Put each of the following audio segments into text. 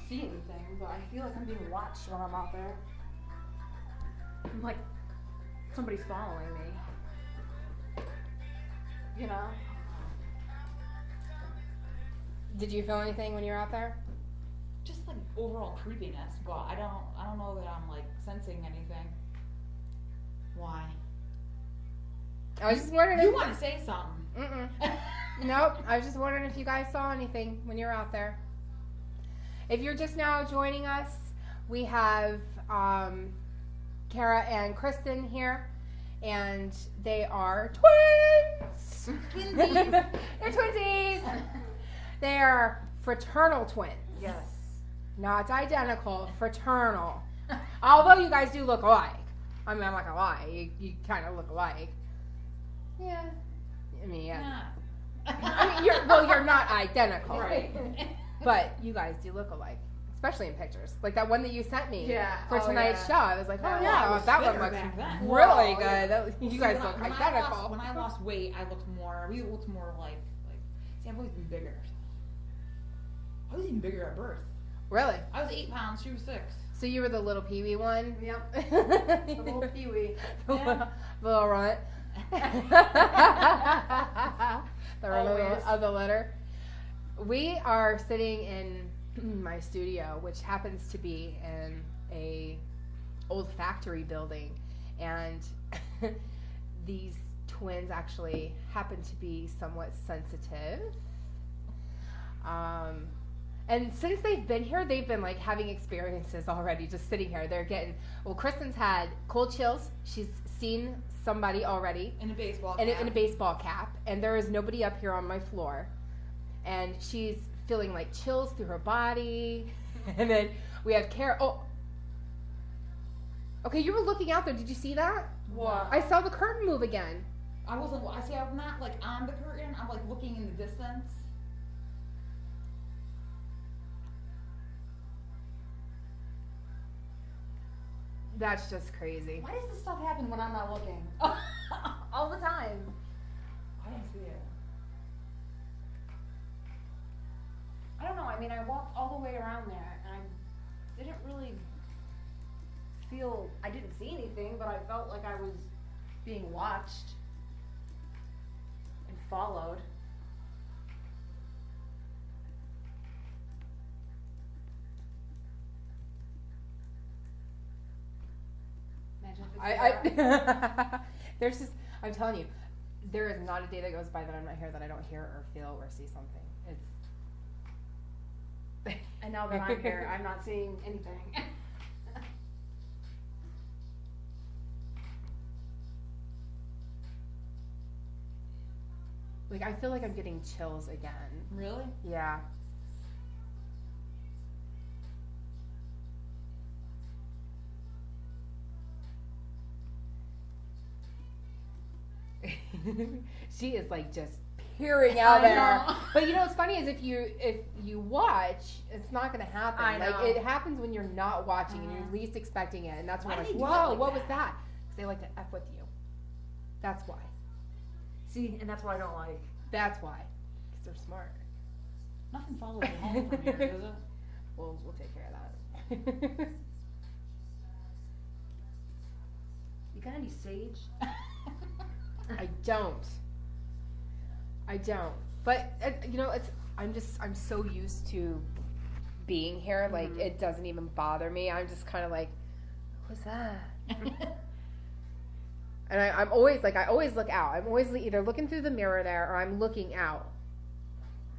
see anything, but I feel like I'm being watched when I'm out there. I'm like, somebody's following me. You know? Did you feel anything when you were out there? Just like overall creepiness, but I don't know that I'm like sensing anything. Why? I was just wondering. You want to say something? Nope. I was just wondering if you guys saw anything when you were out there. If you're just now joining us, we have Kara and Kristen here, and they are twins. Twinsies. They're twinsies. They are fraternal twins. Yes. Not identical, fraternal. Although you guys do look alike. I mean, I'm not gonna lie. You kind of look alike. Yeah. I mean, yeah. I mean, you're not identical. Right. But you guys do look alike. Especially in pictures. Like that one that you sent me for tonight's show. I was like, oh yeah, that one looks really good. You guys look identical. When I lost weight, we looked more like, see, I've always been bigger. I was even bigger at birth. Really? I was 8 pounds, she was 6. So you were the little peewee one? Yep. The little peewee. The little runt. The run of the litter. We are sitting in my studio, which happens to be in a old factory building, and these twins actually happen to be somewhat sensitive. And since they've been here, they've been like having experiences already, just sitting here. They're getting, Kristen's had cold chills. She's seen somebody already. In a baseball cap. In a baseball cap. And there is nobody up here on my floor. And she's feeling like chills through her body. And then we have Kara. Oh. Okay, you were looking out there. Did you see that? What? I saw the curtain move again. I'm not like on the curtain. I'm like looking in the distance. That's just crazy. Why does this stuff happen when I'm not looking? All the time. I didn't see it. I don't know. I mean, I walked all the way around there, and I didn't really feel. I didn't see anything, but I felt like I was being watched and followed. There's just, I'm telling you, there is not a day that goes by that I'm not here that I don't hear or feel or see something. It's. And now that I'm here, I'm not seeing anything. Like, I feel like I'm getting chills again. Really? Yeah. She is like just peering out there. But you know what's funny is if you watch, it's not gonna happen. I know. Like it happens when you're not watching and you're least expecting it, and that's when Why like, do they do it whoa, like what that? was that? Because they like to F with you. That's why. See, and that's what I don't like. That's why. Because they're smart. Nothing follows you home from here, does it? We'll take care of that. You got any sage? I don't. But you know, I'm so used to being here. Like it doesn't even bother me. I'm just kind of like, what's that? And I'm always like, I always look out. I'm always either looking through the mirror there or I'm looking out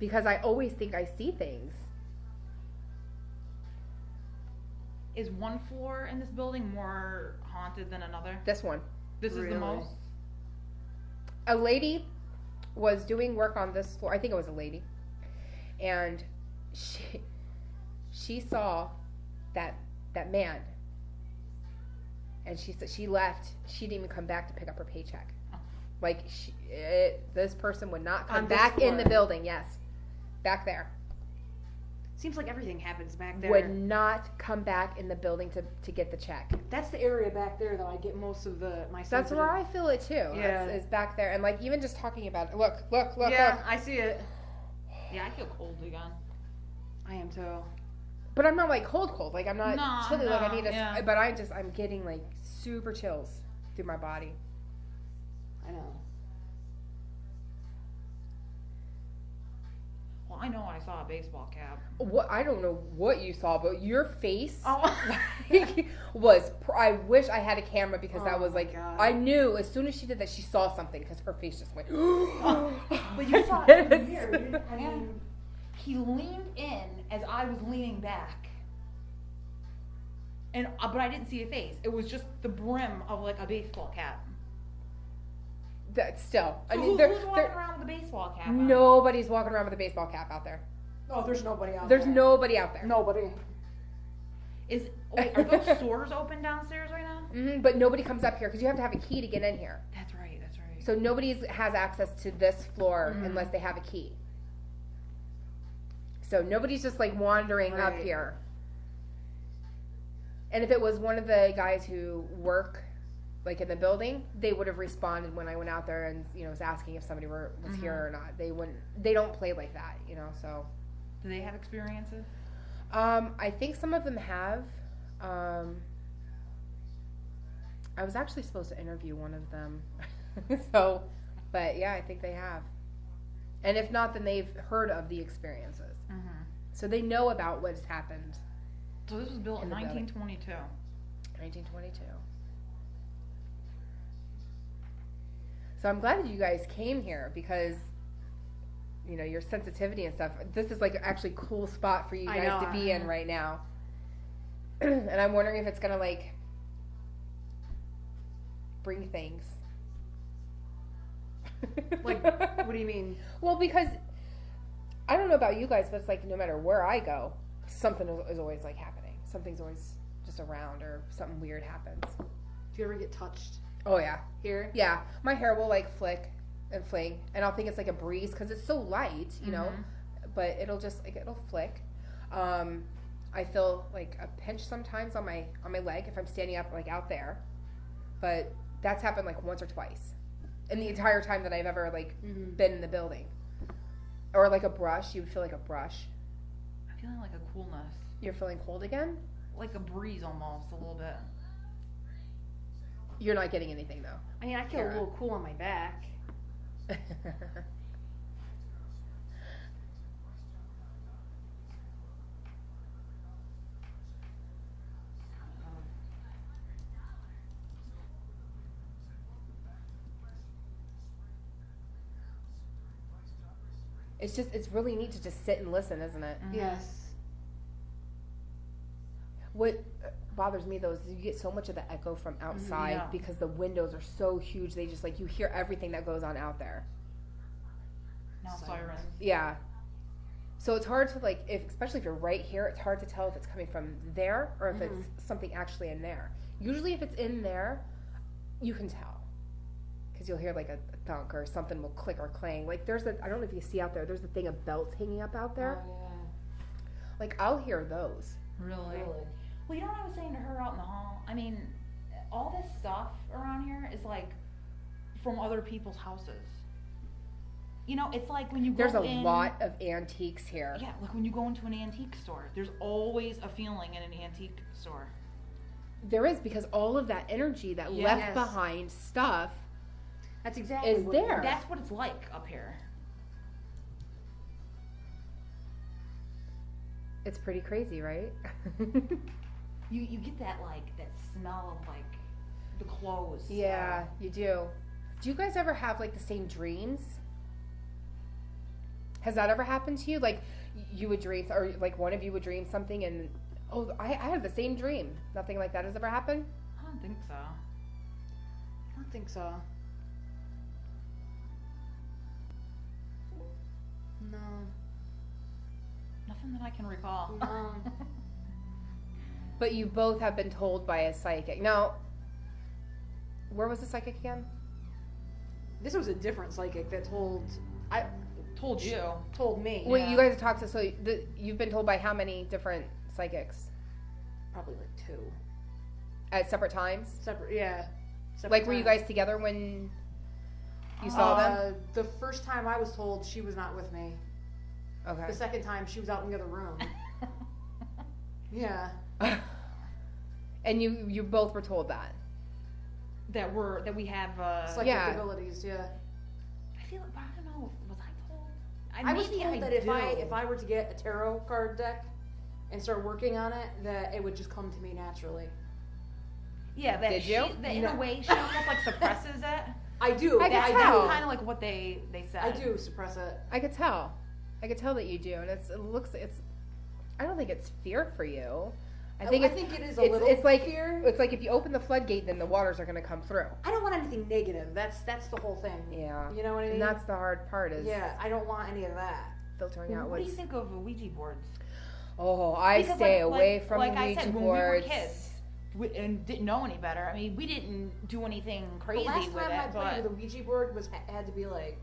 because I always think I see things. Is one floor in this building more haunted than another? This one. This is the Really? most? A lady was doing work on this floor. I think it was a lady, and she saw that man, and she said she left. She didn't even come back to pick up her paycheck. Like this person would not come On this back in the floor. building. Yes, back there. Seems like everything happens back there. Would not come back in the building to get the check. That's the area back there that I get most of my. That's where I feel it too. Yeah. Is back there, and like even just talking about it. Look. Yeah, I see it. Yeah, I feel cold again. I am too. But I'm not like cold. Like I'm not No, chilly. Like I no, need a. yeah. But I'm getting like super chills through my body. I know. Well, I know I saw a baseball cap. What I don't know what you saw, but your face Oh. was. I wish I had a camera because that Oh was my like God. I knew as soon as she did that she saw something because her face just went. But you saw it in the mirror. You didn't- I mean, He leaned in as I was leaning back. And but I didn't see a face. It was just the brim of like a baseball cap. That still. I So mean, who's walking around with a baseball cap on? nobody's walking around with a baseball cap out there. oh, there's nobody out There's there. nobody out there. Nobody. Wait, are those stores open downstairs right now? But nobody comes up here because you have to have a key to get in here. That's right. So nobody has access to this floor Mhm. unless they have a key. So nobody's just like wandering up Right. here. And if it was one of the guys who work like in the building, they would have responded when I went out there and was asking if somebody was here or not. They wouldn't. They don't play like that, So Do they have experiences? I think some of them have. I was actually supposed to interview one of them. So, but yeah, I think they have. And if not, then they've heard of the experiences. Mm-hmm. So they know about what's happened. So this was built in In the building. 1922. 1922. So I'm glad that you guys came here because, your sensitivity and stuff. This is like actually a cool spot for you I guys know. to be in right now. And I'm wondering if it's going to like bring things. Like, what do you mean? Well, because I don't know about you guys, but it's like no matter where I go, something is always like happening. Something's always just around, or something weird happens. Do you ever get touched Oh yeah, here? yeah. My hair will like flick and fling, and I'll think it's like a breeze because it's so light, Mhm. But it'll just like it'll flick. I feel like a pinch sometimes on my leg if I'm standing up like out there, but that's happened like once or twice in the entire time that I've ever like Mm-hmm. been in the building. Or like a brush, you would feel like a brush. I'm feeling like a coolness. You're feeling cold again? Like a breeze almost, a little bit. You're not getting anything though. I mean, I feel Kara. a little cool on my back. It's really neat to just sit and listen, isn't it? Mhm. Yes. What bothers me though is you get so much of the echo from outside Yeah. because the windows are so huge. They just like you hear everything that goes on out there. Now Sirens. sirens. Yeah. So it's hard to like, especially if you're right here, it's hard to tell if it's coming from there or if it's something actually in there. Usually, if it's in there, you can tell because you'll hear like a thunk or something will click or clang. Like I don't know if you see out there. There's a thing of belts hanging up out there. Oh, Like I'll hear those. Really? yeah. Really? Well, you know what I was saying to her out in the hall? I mean, all this stuff around here is like from other people's houses. It's like when you go There's a in, lot of antiques here. Yeah, like when you go into an antique store, there's always a feeling in an antique store. There is because all of that energy that Yes. left behind stuff That's exactly is what there. That's what it's like up here. It's pretty crazy, right? You get that smell of like the clothes. Yeah, you do. Do you guys ever have like the same dreams? Has that ever happened to you? Like you would dream, or like one of you would dream something, and I had the same dream. Nothing like that has ever happened. I don't think so. I don't think so. No. Nothing that I can recall. No. But you both have been told by a psychic. Now, where was the psychic again? This was a different psychic that told Told you. me. Wait, Yeah. you guys have talked to, so you've been told by how many different psychics? Probably like 2. At separate times? Separate, yeah. Separate Like, were you times. guys together when you saw them? The first time I was told she was not with me. Okay. The second time she was out in the other room. Yeah. And you both were told that. That we have Psychic abilities, yeah. I feel like, I don't know, was I told? I was told that if I were to get a tarot card deck and start working on it, that it would just come to me naturally. Yeah, that Did you? In a way, she almost like suppresses it. I do. I can That's tell. kind of like what they said. I do suppress it. I could tell that you do, and I don't think it's fear for you. I think it is a little fear. It's like if you open the floodgate, then the waters are going to come through. I don't want anything negative. That's the whole thing. Yeah. You know what I mean? And that's the hard part is. Yeah, I don't want any of that. Filtering out what do you think of Ouija boards? Oh, I stay away from like Ouija I said, boards. When we were kids and didn't know any better. I mean, we didn't do anything crazy with it. The last time I played with a Ouija board had to be like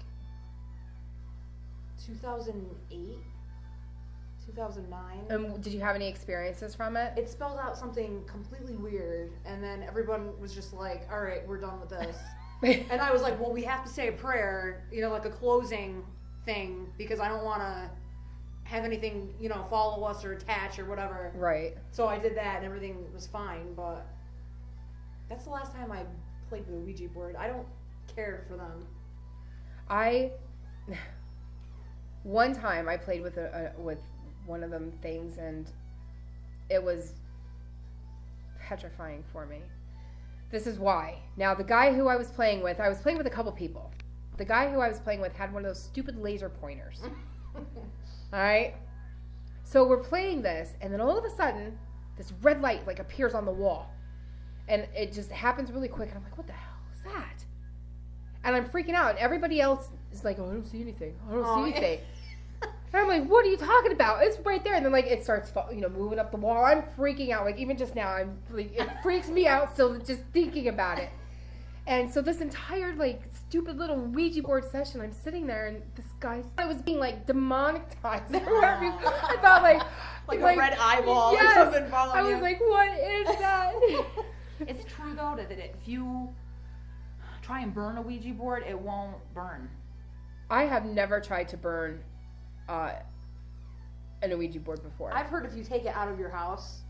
2008, 2009. Did you have any experiences from it? It spelled out something completely weird, and then everyone was just like, all right, we're done with this. And I was like, well, we have to say a prayer, like a closing thing, because I don't want to have anything, follow us or attach or whatever. Right. So I did that and everything was fine, but that's the last time I played with a Ouija board. I don't care for them. One time I played with with one of them things, and it was petrifying for me. This is why. Now, the guy who I was playing with a couple people. The guy who I was playing with had one of those stupid laser pointers. All right? So we're playing this, and then all of a sudden, this red light like appears on the wall. And it just happens really quick, and I'm like, what the hell is that? And I'm freaking out, and everybody else is like, oh, I don't see anything. I don't see anything. And I'm like, what are you talking about? It's right there. And then, it starts, moving up the wall. I'm freaking out. Like, even just now, it freaks me out still just thinking about it. And so this entire, stupid little Ouija board session, I'm sitting there, and this guy, I was being, demonetized. I thought, like a red eyeball or something following you. I was like, what is that? Is it true, though, that if you try and burn a Ouija board, it won't burn? I have never tried to burn an Ouija board before. I've heard if you take it out of your house,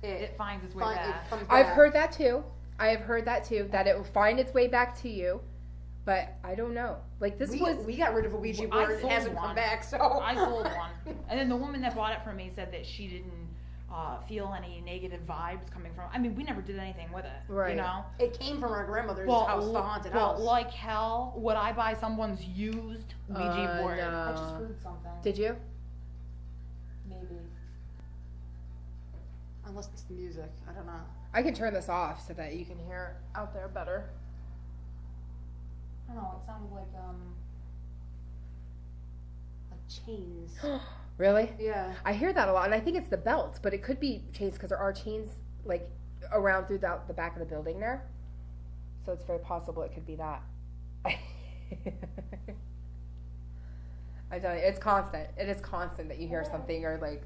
it finds its way back. It comes back. I've heard that too, that it will find its way back to you, but I don't know. We got rid of a Ouija board, it hasn't come back, so. I sold one. And then the woman that bought it for me said that she didn't feel any negative vibes coming from it. I mean, we never did anything with it, right. It came from our grandmother's house, the haunted house. Like hell, would I buy someone's used Ouija board? No. I just heard something. Did you? Maybe. Unless it's the music, I don't know. I can turn this off so that you can hear out there better. I don't know, it sounded like chains. Really? Yeah. I hear that a lot, and I think it's the belts, but it could be chains because there are chains around through the back of the building there. So it's very possible it could be that. I tell you, it's constant. It is constant that you hear something or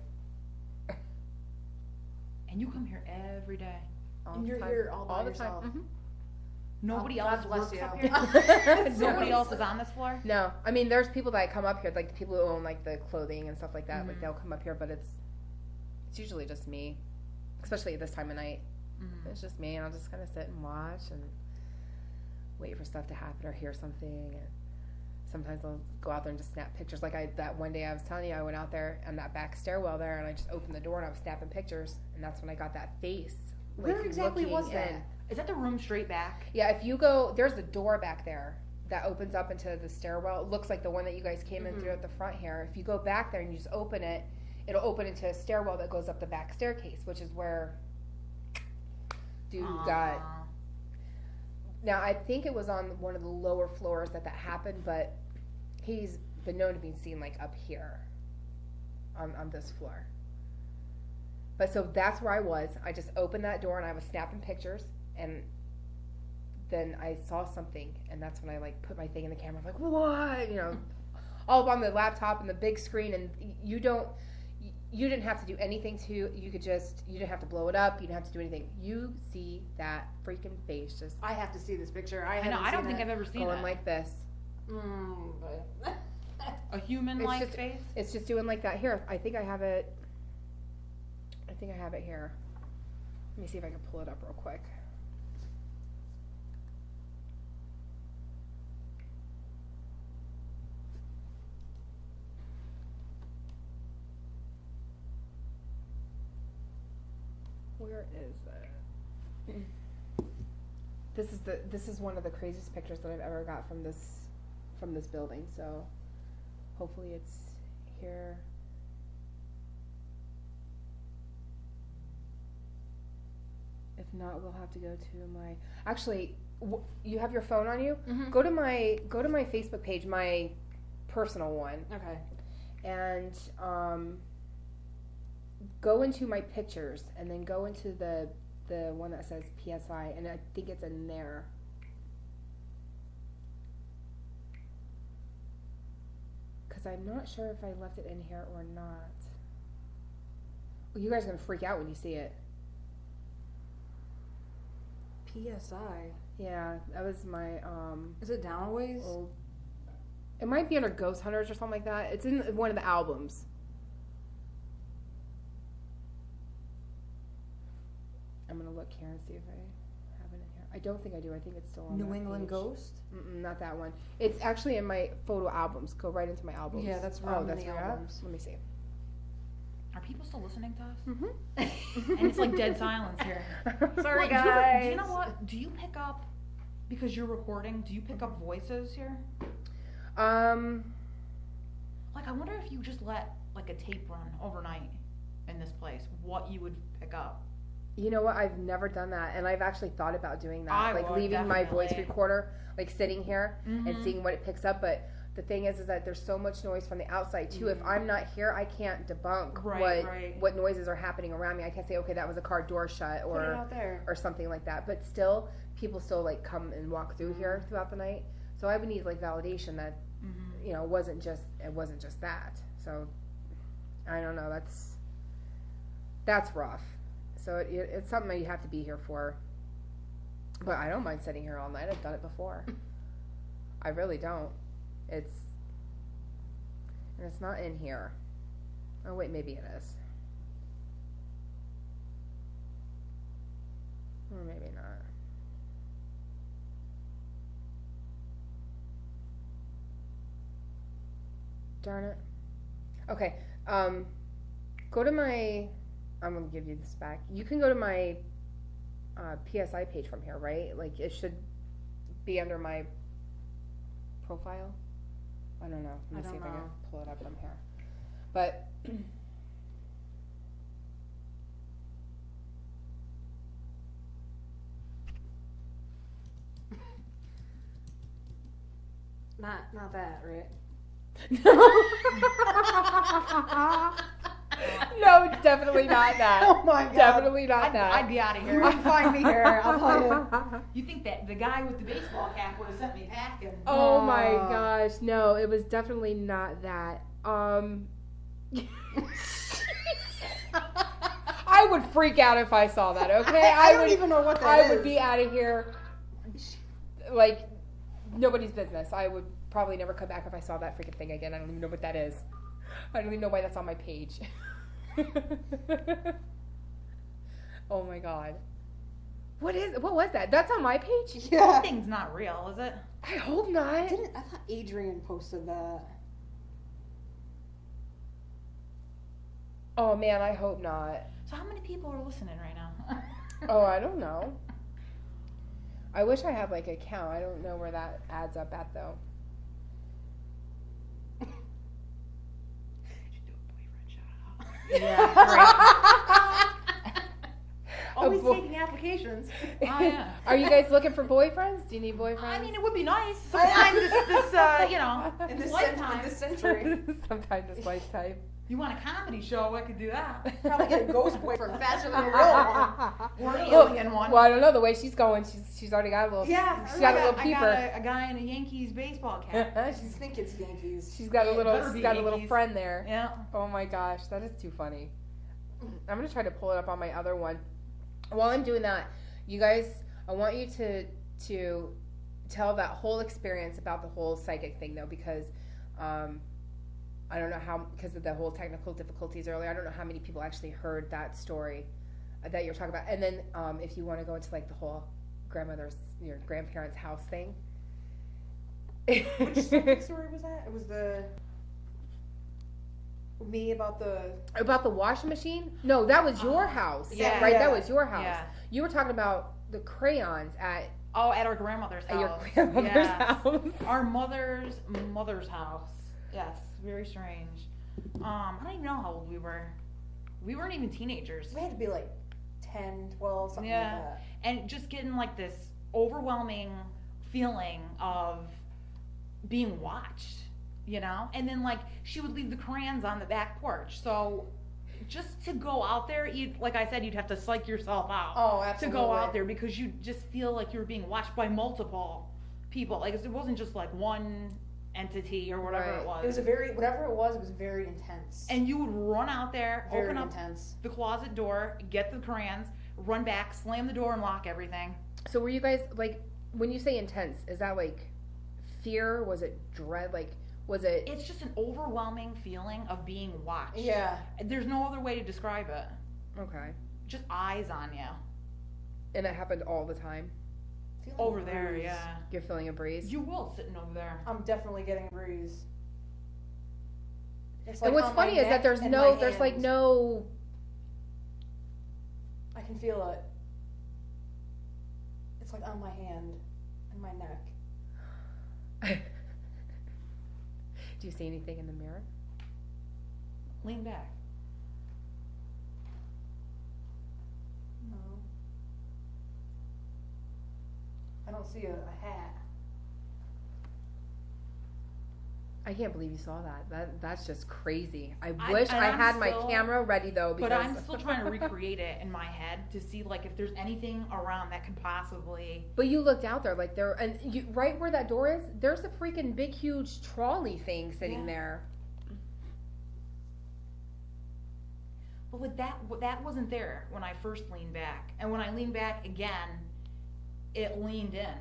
And you come here every day. And you're here all by yourself. Time. Mm-hmm. Nobody else works up here? Nobody else is on this floor? No. I mean, there's people that come up here, the people who own, the clothing and stuff like that. Mm-hmm. They'll come up here, but it's usually just me, especially at this time of night. Mm-hmm. It's just me, and I'll just kind of sit and watch and wait for stuff to happen or hear something. And sometimes I'll go out there and just snap pictures. That one day I was telling you, I went out there on that back stairwell there, and I just opened the door and I was snapping pictures, and that's when I got that face. Where exactly was that? Is that the room straight back? Yeah, if you go, there's a door back there that opens up into the stairwell. It looks like the one that you guys came in through at the front here. If you go back there and you just open it, it'll open into a stairwell that goes up the back staircase, which is where dude got. Now, I think it was on one of the lower floors that happened, but he's been known to be seen up here on this floor. But so that's where I was. I just opened that door and I was snapping pictures, and then I saw something, and that's when I put my thing in the camera. I'm like, what? All up on the laptop and the big screen, and you didn't have to do anything you didn't have to blow it up. You didn't have to do anything. You see that freaking face just. I have to see this picture. I don't think I've ever seen going it. like this. But a human-like face? It's just doing like that. Here, I think I have it think I have it here. Let me see if I can pull it up real quick. Where is it? This is one of the craziest pictures that I've ever got from this building. So hopefully it's here. If not, we'll have to go to my. Actually, you have your phone on you. Mm-hmm. Go to my Facebook page, my personal one. Okay. And go into my pictures, and then go into the one that says PSI, and I think it's in there. Because I'm not sure if I left it in here or not. Well, you guys are gonna freak out when you see it. PSI. Yeah, that was my Is it down a ways? old. It might be under Ghost Hunters or something like that. It's in one of the albums. I'm gonna look here and see if I have it in here. I don't think I do. I think it's still on New that England page. Ghost? Not that one. It's actually in my photo albums. Go right into my albums. Yeah, that's where I'm in the where you're at? albums. Let me see. Are people still listening to us? Mm-hmm. And it's like dead silence here. Sorry, Look, guys. Do you know what? Do you pick up, because you're recording, do you pick up voices here? Like, I wonder if you just let, like, a tape run overnight in this place, what you would pick up. You know what? I've never done that, and I've actually thought about doing that, I like would, leaving my voice definitely. recorder, like sitting here and Mhm. seeing what it picks up. But the thing is that there's so much noise from the outside too. If I'm not here, I can't debunk Right. what noises are happening around me. I can't say, okay, that was a car door shut Put it out there. or something like that. But still, people still like come and walk through here throughout the night. So I would need like validation that Mhm. it wasn't just that. So I don't know. That's rough. So it's something that you have to be here for. But I don't mind sitting here all night. I've done it before. I really don't. And it's not in here. Oh wait, maybe it is. Or maybe not. Darn it. Okay. Go to my. I'm gonna give you this back. You can go to my PSI page from here, right? Like it should be under my profile. I don't know. Let me see if I can pull it up from here. But Not that, right? No, definitely not that. Oh my God. Definitely not that. I'd be out of You here. wouldn't find me here, I'll tell you. You think that the guy with the baseball cap would have sent me packing? Oh my Aw. gosh, no, it was definitely not that. I would freak out if I saw that, okay? I don't even know what that is. I would be out of here like nobody's business. I would probably never come back if I saw that freaking thing again. I don't even know what that is. I don't even know why that's on my page. Oh my God. What was that? That's on my page? Yeah. That thing's not real, is it? I hope not. I thought Adrian posted that. Oh man, I hope not. So how many people are listening right now? Oh, I don't know. I wish I had like a count. I don't know where that adds up at though. Should do a boyfriend shout out. Yeah, Always boy- taking applications. Oh, yeah. Are you guys looking for boyfriends? Do you need boyfriends? I mean, it would be nice sometime this you know, In this this lifetime. century. Sometime this lifetime. You want a comedy show? I could do that. Probably get a ghost boyfriend faster than a real one. Or an Well, alien one. Well, I don't know the way she's going. She's already got a little. Yeah, she's got a little I peeper. got a guy in a Yankees baseball cap. I think it's Yankees. She's got a It little. better She's be got a little Yankees. friend there. Yeah. Oh my gosh, that is too funny. I'm gonna try to pull it up on my other one. While I'm doing that, you guys, I want you to tell that whole experience about the whole psychic thing though, because I don't know how, because of the whole technical difficulties earlier, I don't know how many people actually heard that story that you're talking about. And then if you want to go into like the whole your grandparents' house thing. Which subject story was that? It was about the washing machine? No, that was your house. Yeah. Right, Yeah. that was your house. Yeah. You were talking about the crayons at our grandmother's house. your grandmother's Yes. house. Our mother's house. Yes, very strange. I don't even know how old we were. We weren't even teenagers. we had to be like 10, 12, something like Yeah. that. And just getting like this overwhelming feeling of being watched, you know? And then like she would leave the crayons on the back porch. So just to go out there, like I said, you'd have to psych yourself out Oh, absolutely. to go out there because you just feel like you were being watched by multiple people. Like it wasn't just like one entity or whatever Right. it was. It was whatever it was very intense. And you would run out there, very open up intense. the closet door, get the crayons, run back, slam the door and lock everything. So were you guys, like, when you say intense, is that like fear? Was it dread? Like, was it? It's just an overwhelming feeling of being watched. Yeah. There's no other way to describe it. Okay. Just eyes on you. And it happened all the time? Feeling Over a there, breeze. yeah. You're feeling a breeze? You will sitting over there. I'm definitely getting a breeze. It's And what's on my funny is that neck there's and no, my there's like hand. no, I can feel it. It's like on my hand and my neck. do you see anything in the mirror? Lean back. No. I don't see a hat. I can't believe you saw that. That's just crazy. I I- wish and I I'm had my still- camera ready though, because But I'm still trying to recreate it in my head to see like if there's anything around that could possibly. But you looked out there, like there, and you, right where that door is, there's a freaking big, huge trolley thing sitting Yeah. there. But with that wasn't there when I first leaned back, and when I leaned back again, it leaned in.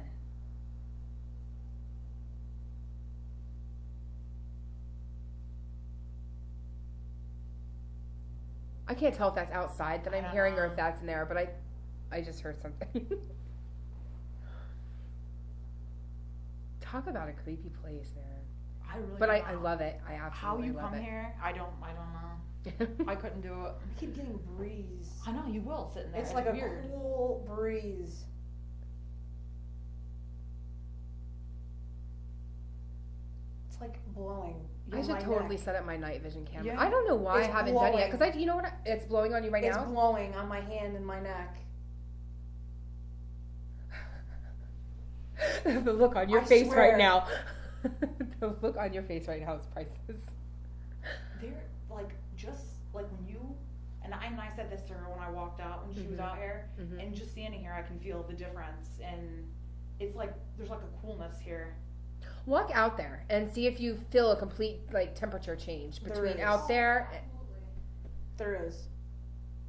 I can't tell if that's outside that I I'm don't hearing or know. if that's in there, but I just heard something. Talk about a creepy place, man. I really. But don't I know. love it. I How absolutely you love come it. here? I don't know. I couldn't do it. I keep getting a breeze. I know you will sitting there. It's like a weird. cool breeze. It's like blowing. I in should my totally neck. set up my night vision camera. Yeah. I don't know why It's I haven't done it yet. blowing. Because you know what? It's blowing on you right It's now. blowing on my hand and my neck. The look on your I face swear. right now. The look on your face right now is priceless. They're like just like when you and I said this to her when I walked out when she was Mhm. out here, Mhm. and just standing here I can feel the difference, and it's like there's like a coolness here. Walk out there and see if you feel a complete like temperature change There between is. out there. There is.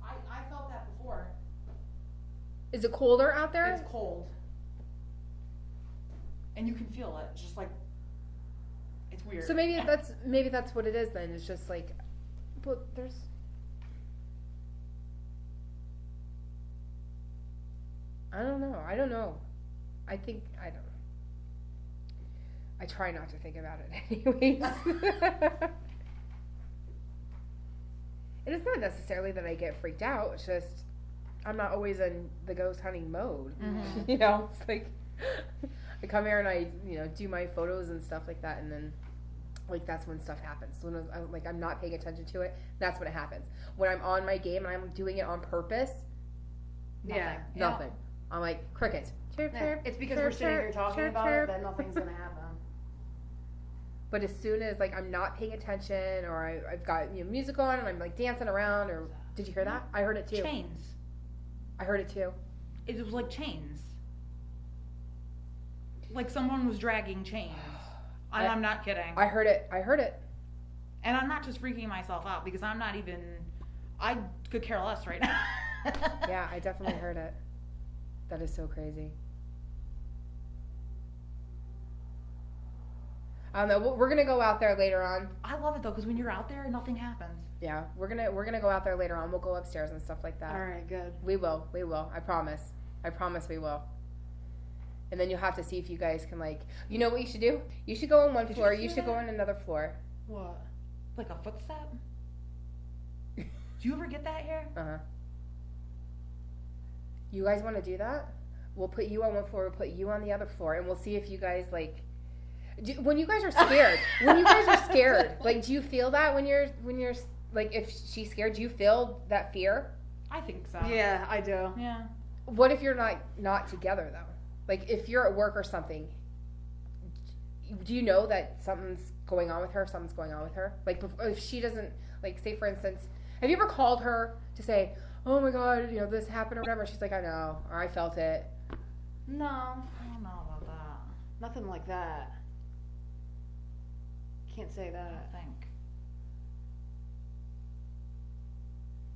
I felt that before. Is it colder out there? It's cold, and you can feel it. Just like it's weird. So maybe that's what it is then. It's just like, but there's. I don't know. I think I don't. I try not to think about it anyways. And it's not necessarily that I get freaked out. It's just I'm not always in the ghost hunting mode. Mhm. You know, it's like I come here and I do my photos and stuff like that, and then like that's when stuff happens. When I'm not paying attention to it, that's when it happens. When I'm on my game and I'm doing it on purpose, Yeah. nothing. I'm like crickets. Chirp, Yeah. chirp, It's because chirp, we're sitting here chirp, talking chirp, about chirp. it that nothing's gonna happen. But as soon as like I'm not paying attention, or I've got music on and I'm like dancing around, or did you hear that? I heard it too. Chains. I heard it too. It was like chains. Like someone was dragging chains. And I'm not kidding. I heard it. And I'm not just freaking myself out because I'm not even. I could care less right now. Yeah, I definitely heard it. That is so crazy. I don't know. We're gonna go out there later on. I love it though, because when you're out there, nothing happens. Yeah, we're gonna go out there later on. We'll go upstairs and stuff like that. All right, good. We will. I promise we will. And then you'll have to see if you guys can you know what you should do? You should go on one floor. You should go on another floor. What? Like a footstep? Do you ever get that here? Uh-huh. You guys want to do that? We'll put you on one floor. We'll put you on the other floor, and we'll see if you guys when you guys are scared. When you guys are scared, do you feel that when you're if she's scared? Do you feel that fear? I think so. Yeah, I do. Yeah. What if you're not together though? If you're at work or something, do you know that something's going on with her? Something's going on with her. If she doesn't, say for instance, have you ever called her to say, "Oh my God, this happened" or whatever? She's like, "I know," or "I felt it." No, I don't know about that. nothing like that. Can't say that. I think.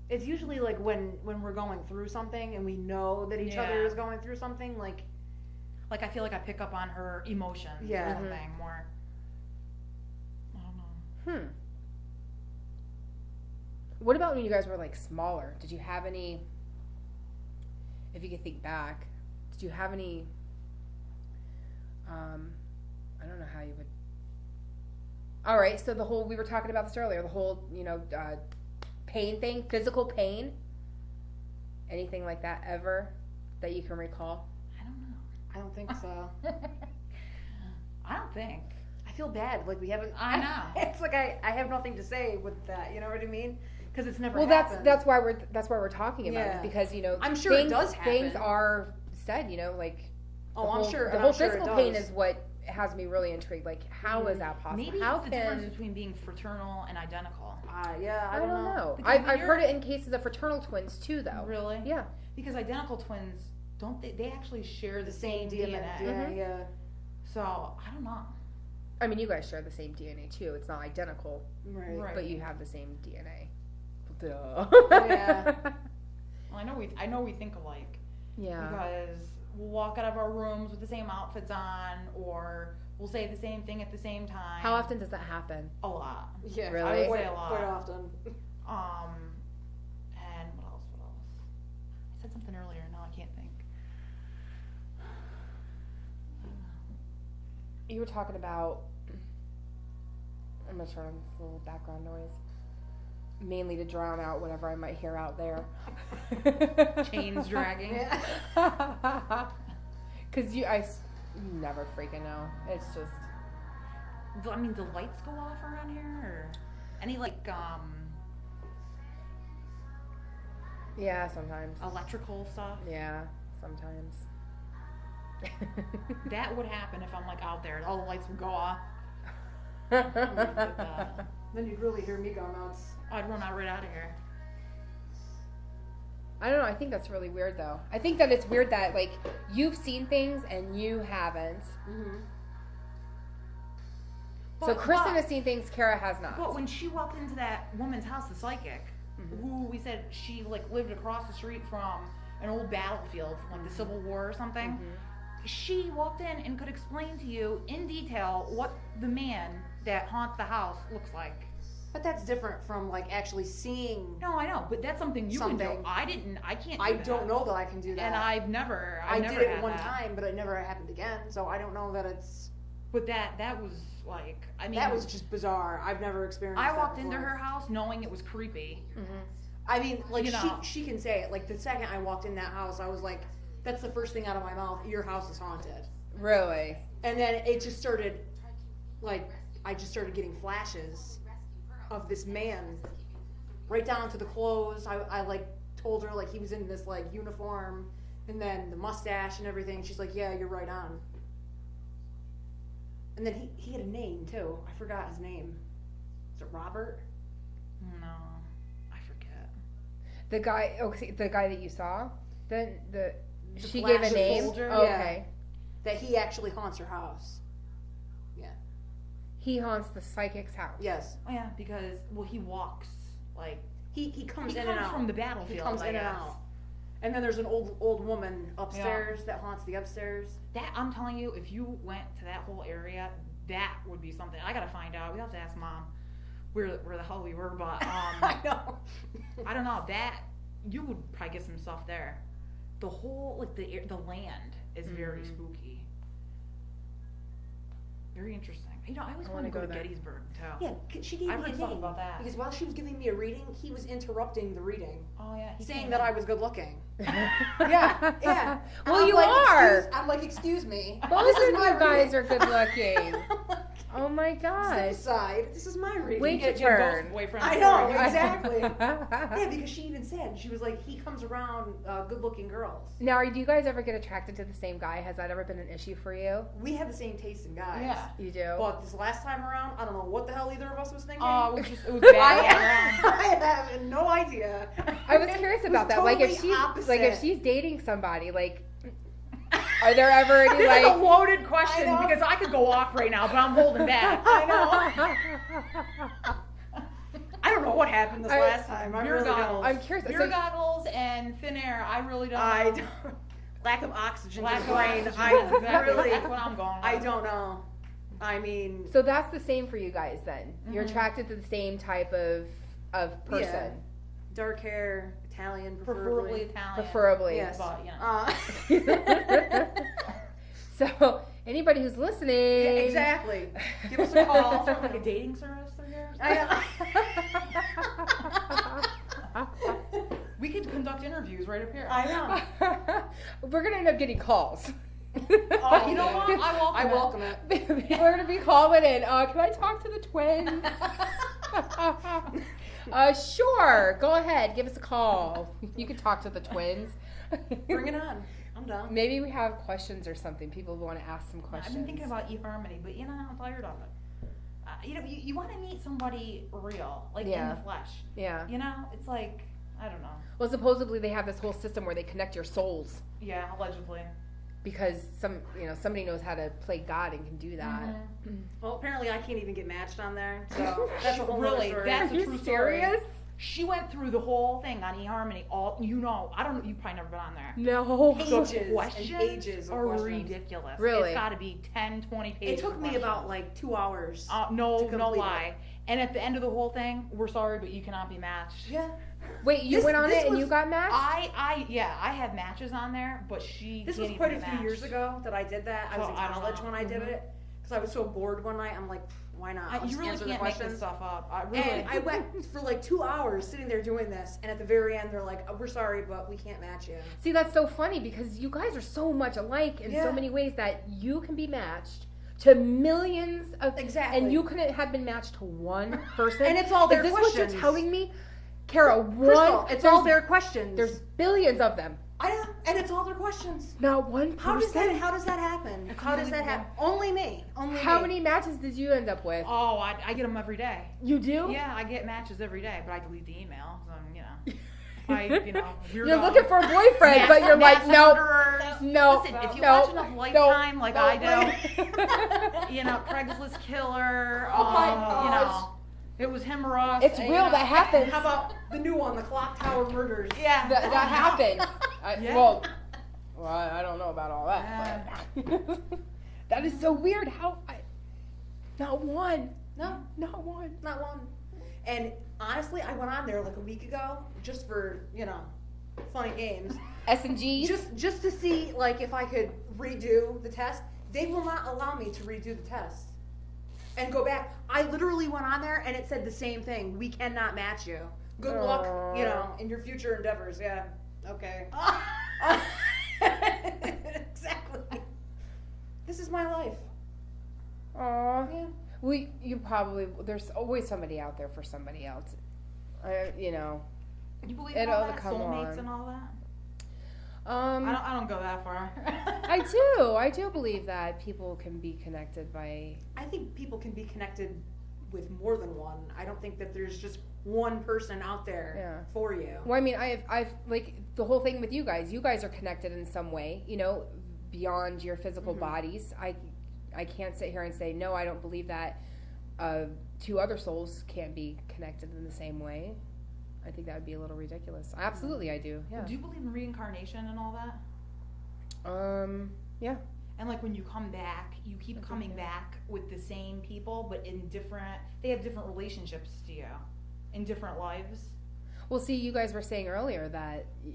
It's usually when we're going through something and we know that each other is going through something, I feel like I pick up on her emotions or something more. I don't know. What about when you guys were smaller? Did you have any, if you could think back, did you have any, I don't know how you would, all right, so we were talking about this earlier, the whole, pain thing, physical pain, anything like that ever that you can recall? I don't know. I don't think so. I don't think. I feel bad. We haven't. I know. It's I have nothing to say with that. You know what I mean? Because it's never. Well, happened. that's why we're talking about it, because I'm sure it does happen. Things are said, I'm sure the whole physical pain is what has me really intrigued. How is that possible? Maybe how it's the difference between being fraternal and identical. Yeah, I don't know. I've heard it in cases of fraternal twins too, though. Really? Yeah. Because identical twins don't they actually share the same DNA? Yeah. So I don't know. I mean, you guys share the same DNA too. It's not identical, Right. but you have the same DNA. Duh. Yeah. Well, I know we think alike. Yeah. Because we'll walk out of our rooms with the same outfits on, or we'll say the same thing at the same time. How often does that happen? A lot. Yeah. Really? I would say a lot. Quite often. And what else? I said something earlier. Now I can't think. You were talking about. I'm gonna turn on this little background noise, mainly to drown out whatever I might hear out there. Chains dragging. Because you never freaking know. It's just. I mean, do lights go off around here, or any Yeah, sometimes. electrical stuff? Yeah, sometimes. That would happen if I'm out there. All the lights would go off. Then you'd really hear me go nuts. I'd run right out of here. I don't know. I think that's really weird, though. I think that it's weird that you've seen things and you haven't. Mm-hmm. So Kristen has seen things Kara has not. But when she walked into that woman's house, the psychic, who we said she lived across the street from an old battlefield from the Civil War or something, she walked in and could explain to you in detail what the man that haunts the house looks like. But that's different from actually seeing. No, I know, but that's something you can do. I can't. I don't know that I can do that. And I've never. I never did it had one that. time, but it never happened again. So I don't know that it's. But that was I mean. That was just bizarre. I've never experienced. I that walked before. into her house knowing it was creepy. I mean, You know. she can say it. The second I walked in that house, I was like, "That's the first thing out of my mouth. Your house is haunted." Really? And then it just started, I just started getting flashes of this man, right down to the clothes. I told her he was in this uniform, and then the mustache and everything. She's like, "Yeah, you're right on." And then he had a name too. I forgot his name. Is it Robert? No, I forget. The guy that you saw, she flash gave a of name. soldier? Oh, Yeah. okay. That he actually haunts her house. Yeah. He haunts the psychic's house. Yes. Oh yeah, because he walks He comes he in comes and out from the battlefield. He comes I in and guess. out. And then there's an old woman upstairs that haunts the upstairs. That I'm telling you, if you went to that whole area, that would be something. I gotta find out. We have to ask Mom where the hell we were, but I know. I don't know. That you would probably get some stuff there. The whole the land is very spooky. Very interesting. You know, I always want to go to Gettysburg too. Yeah, she gave me a heard name something about that. because while she was giving me a reading, he was interrupting the reading, Oh yeah, saying that I was good looking. yeah. Yeah. Well, I'm you like, are. I'm like, excuse me. Both of you my guys reading. are good looking. Oh my god. Side. This is my reading. Wait get your your turn. ghost boyfriend. I know, story. exactly. Yeah, because she even said, she was like, he comes around good-looking girls. Now, do you guys ever get attracted to the same guy? Has that ever been an issue for you? We have the same taste in guys. Yeah. You do? But this last time around, I don't know what the hell either of us was thinking. It was bad. I have no idea. I was curious It about was that. Like if totally she's opposite. dating somebody, like are there ever any This like is a loaded question I know. because I could go off right now, but I'm holding back. I know. I don't know what happened this last time. I Beer really goggles. don't. I'm curious. Beer So- goggles and thin air. I really don't. I know. don't. Lack of oxygen Lack to of the brain. oxygen. I Exactly. really. That's what I'm going with. I don't know. I mean. So that's the same for you guys then. You're Mhm. attracted to the same type of person. Yeah. Dark hair, Italian, preferably Italian. Preferably. Yes. But, you know. So anybody who's listening, Yeah, exactly. Give us a call from like a dating service or here. We could conduct interviews right up here. I know. we're gonna end up getting calls. Oh, you know what? I welcome it. People are gonna be calling in. Can I talk to the twins? Sure. Go ahead. Give us a call. You can talk to the twins. Bring it on. I'm down. Maybe we have questions or something. People want to ask some questions. I've been thinking about eHarmony, but you know, I'm tired of it. You know, you want to meet somebody real, like in Yeah. the flesh. Yeah. You know, it's like, I don't know. Well, supposedly they have this whole system where they connect your souls Yeah, allegedly. because somebody knows how to play God and can do that. Mhm. Well, apparently I can't even get matched on there, so that's a whole nother Really, story. that's Are a you true serious? story. She went through the whole thing on eHarmony. I don't know. You've probably never been on there. No. Ages The and questions ages of are questions. ridiculous. Really? It's got to be 10, 20 It pages. took of me questions. about like 2 hours. No to complete lie. And at the end of the whole thing, we're sorry, but you cannot be matched. Yeah. Wait, you This- went on this it and was- you got matched? I have matches on there, but she This can't was even quite a be few matched. years ago that I did that. I was So, in I don't college know. when I did Mhm. it because I was so bored one night. I'm like, why not? I'll You just really answer can't the make this questions. stuff up. I really. And I went for like 2 hours sitting there doing this, and at the very end, they're like, oh, "We're sorry, but we can't match you." See, that's so funny because you guys are so much alike in Yeah. so many ways that you can be matched to millions of Exactly. and you couldn't have been matched to one person. And it's all their Is this questions. what you're telling me? Kara, Krystal, it's all their questions. There's billions of them. I know, and it's all their questions. Not one person. How does that happen? It's How does that happen? Only me. Only How me. many matches did you end up with? Oh, I get them every day. You do? Yeah, I get matches every day, but I delete the email. So, you know, weirdo. You're looking for a boyfriend, but you're like, mass no, murderers. no. Listen, if you no, watch enough Lifetime, like no, I do, no. you know, Craigslist killer. Oh my you gosh. know, it was him or us. It's and, real. you know, That happens. How about the new one, the Clock Tower Murders? Yeah, That happens. Yeah. Well, I don't know about all that. But that is so weird. Not one. No, Not one. not one. And honestly, I went on there like a week ago just for, fun and games. S&Gs? Just to see like if I could redo the test. They will not allow me to redo the test and go back. I literally went on there and it said the same thing. We cannot match you. Good luck, in your future endeavors. Yeah. Okay. Exactly. This is my life. Aw. Yeah. There's always somebody out there for somebody else. You believe It in all all that? come Soulmates on. and all that? I I don't go that far. I do believe that people can be connected by. I think people can be connected with more than one. I don't think that there's just one person out there for you. Well, I mean, I've like the whole thing with you guys. You guys are connected in some way, beyond your physical bodies. I can't sit here and say no. I don't believe that two other souls can't be connected in the same way. I think that would be a little ridiculous. Absolutely, I do. Yeah. Do you believe in reincarnation and all that? Yeah. And like when you come back, you keep coming back with the same people, but they have different relationships to you in different lives. Well, see, you guys were saying earlier that you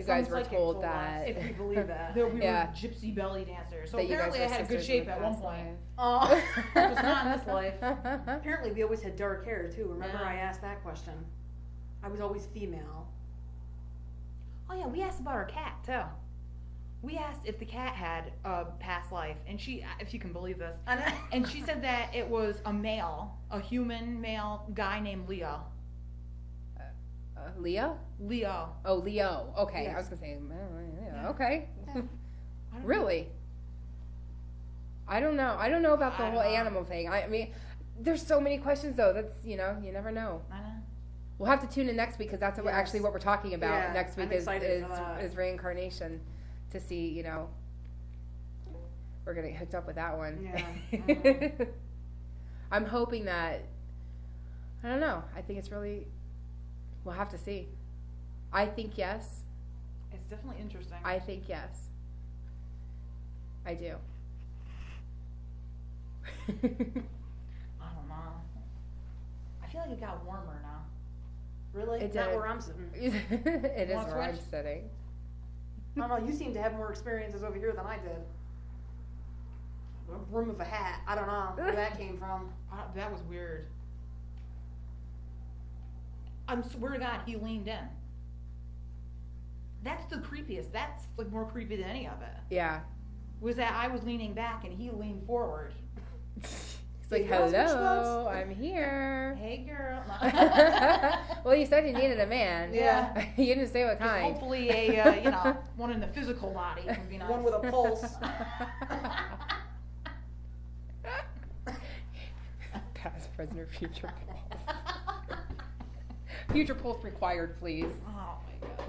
guys were told that, if we believe that we were gypsy belly dancers. So that apparently I had good shape at one point. Oh, It was not in this life. apparently we always had dark hair too. Remember, Yeah. I asked that question. I was always female. Oh yeah, we asked about our cat too. We asked if the cat had a past life, and she, if you can believe this, and she said that it was a human male guy named Leo. Leo? Leo. Oh, Leo. Okay, Yes. I was gonna say, okay. Yeah. Really? I don't know. I don't know about the I whole don't know. animal thing. I mean, there's so many questions though. That's you never know. I know. We'll have to tune in next week because that's Yes. actually what we're talking about Yeah, next week I'm is excited for that. is reincarnation, to see we're gonna get hooked up with that one. Yeah. I'm hoping that I don't know. I think it's really we'll have to see. I think yes. It's definitely interesting. I think yes. I do. I don't know. I feel like it got warmer now. Really? It Not did. where I'm sitting. It is Wanna where I'm switch? sitting. I don't know. You seem to have more experiences over here than I did. A room of a hat. I don't know where that came from. That was weird. I swear to God, he leaned in. That's the creepiest. That's like more creepy than any of it. Yeah. Was that I was leaning back and he leaned forward. He's like, Hey, girls, which hello, ones?" I'm here. Hey, girl. Well, you said you needed a man. Yeah. You didn't say what Just kind. hopefully one in the physical body would be nice. One with a pulse. Past, present, or future pulse. Future pulse required, please. Oh my God.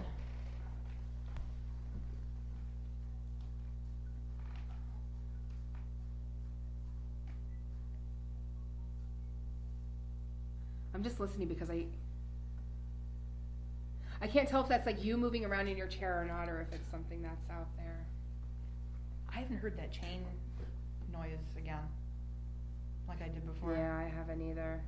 I'm just listening because I can't tell if that's like you moving around in your chair or not, or if it's something that's out there. I haven't heard that chain noise again, like I did before. Yeah, I haven't either.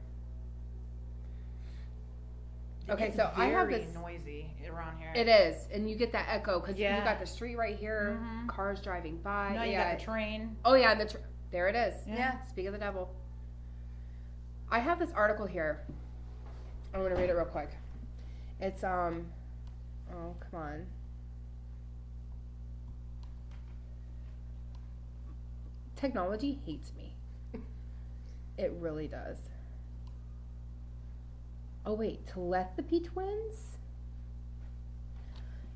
It Okay, gets so I have very this. noisy around here. It is, and you get that echo because you Yeah. got the street right here, Mhm. cars driving by. No, you got the train. Oh yeah, there it is. Yeah. Speak of the devil. I have this article here. I'm gonna read it real quick. It's oh come on. Technology hates me. It really does. Oh wait, telepathy twins?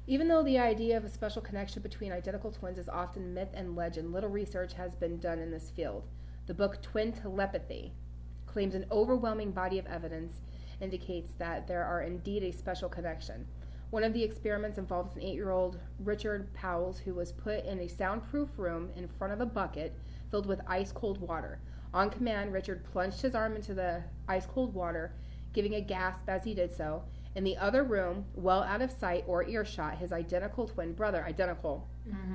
Even though the idea of a special connection between identical twins is often myth and legend, little research has been done in this field. The book Twin Telepathy claims an overwhelming body of evidence indicates that there are indeed a special connection. One of the experiments involves an 8-year-old Richard Powles who was put in a soundproof room in front of a bucket filled with ice-cold water. On command, Richard plunged his arm into the ice-cold water, giving a gasp as he did so. In the other room, well out of sight or earshot, his identical twin brother, identical. Mm-hmm.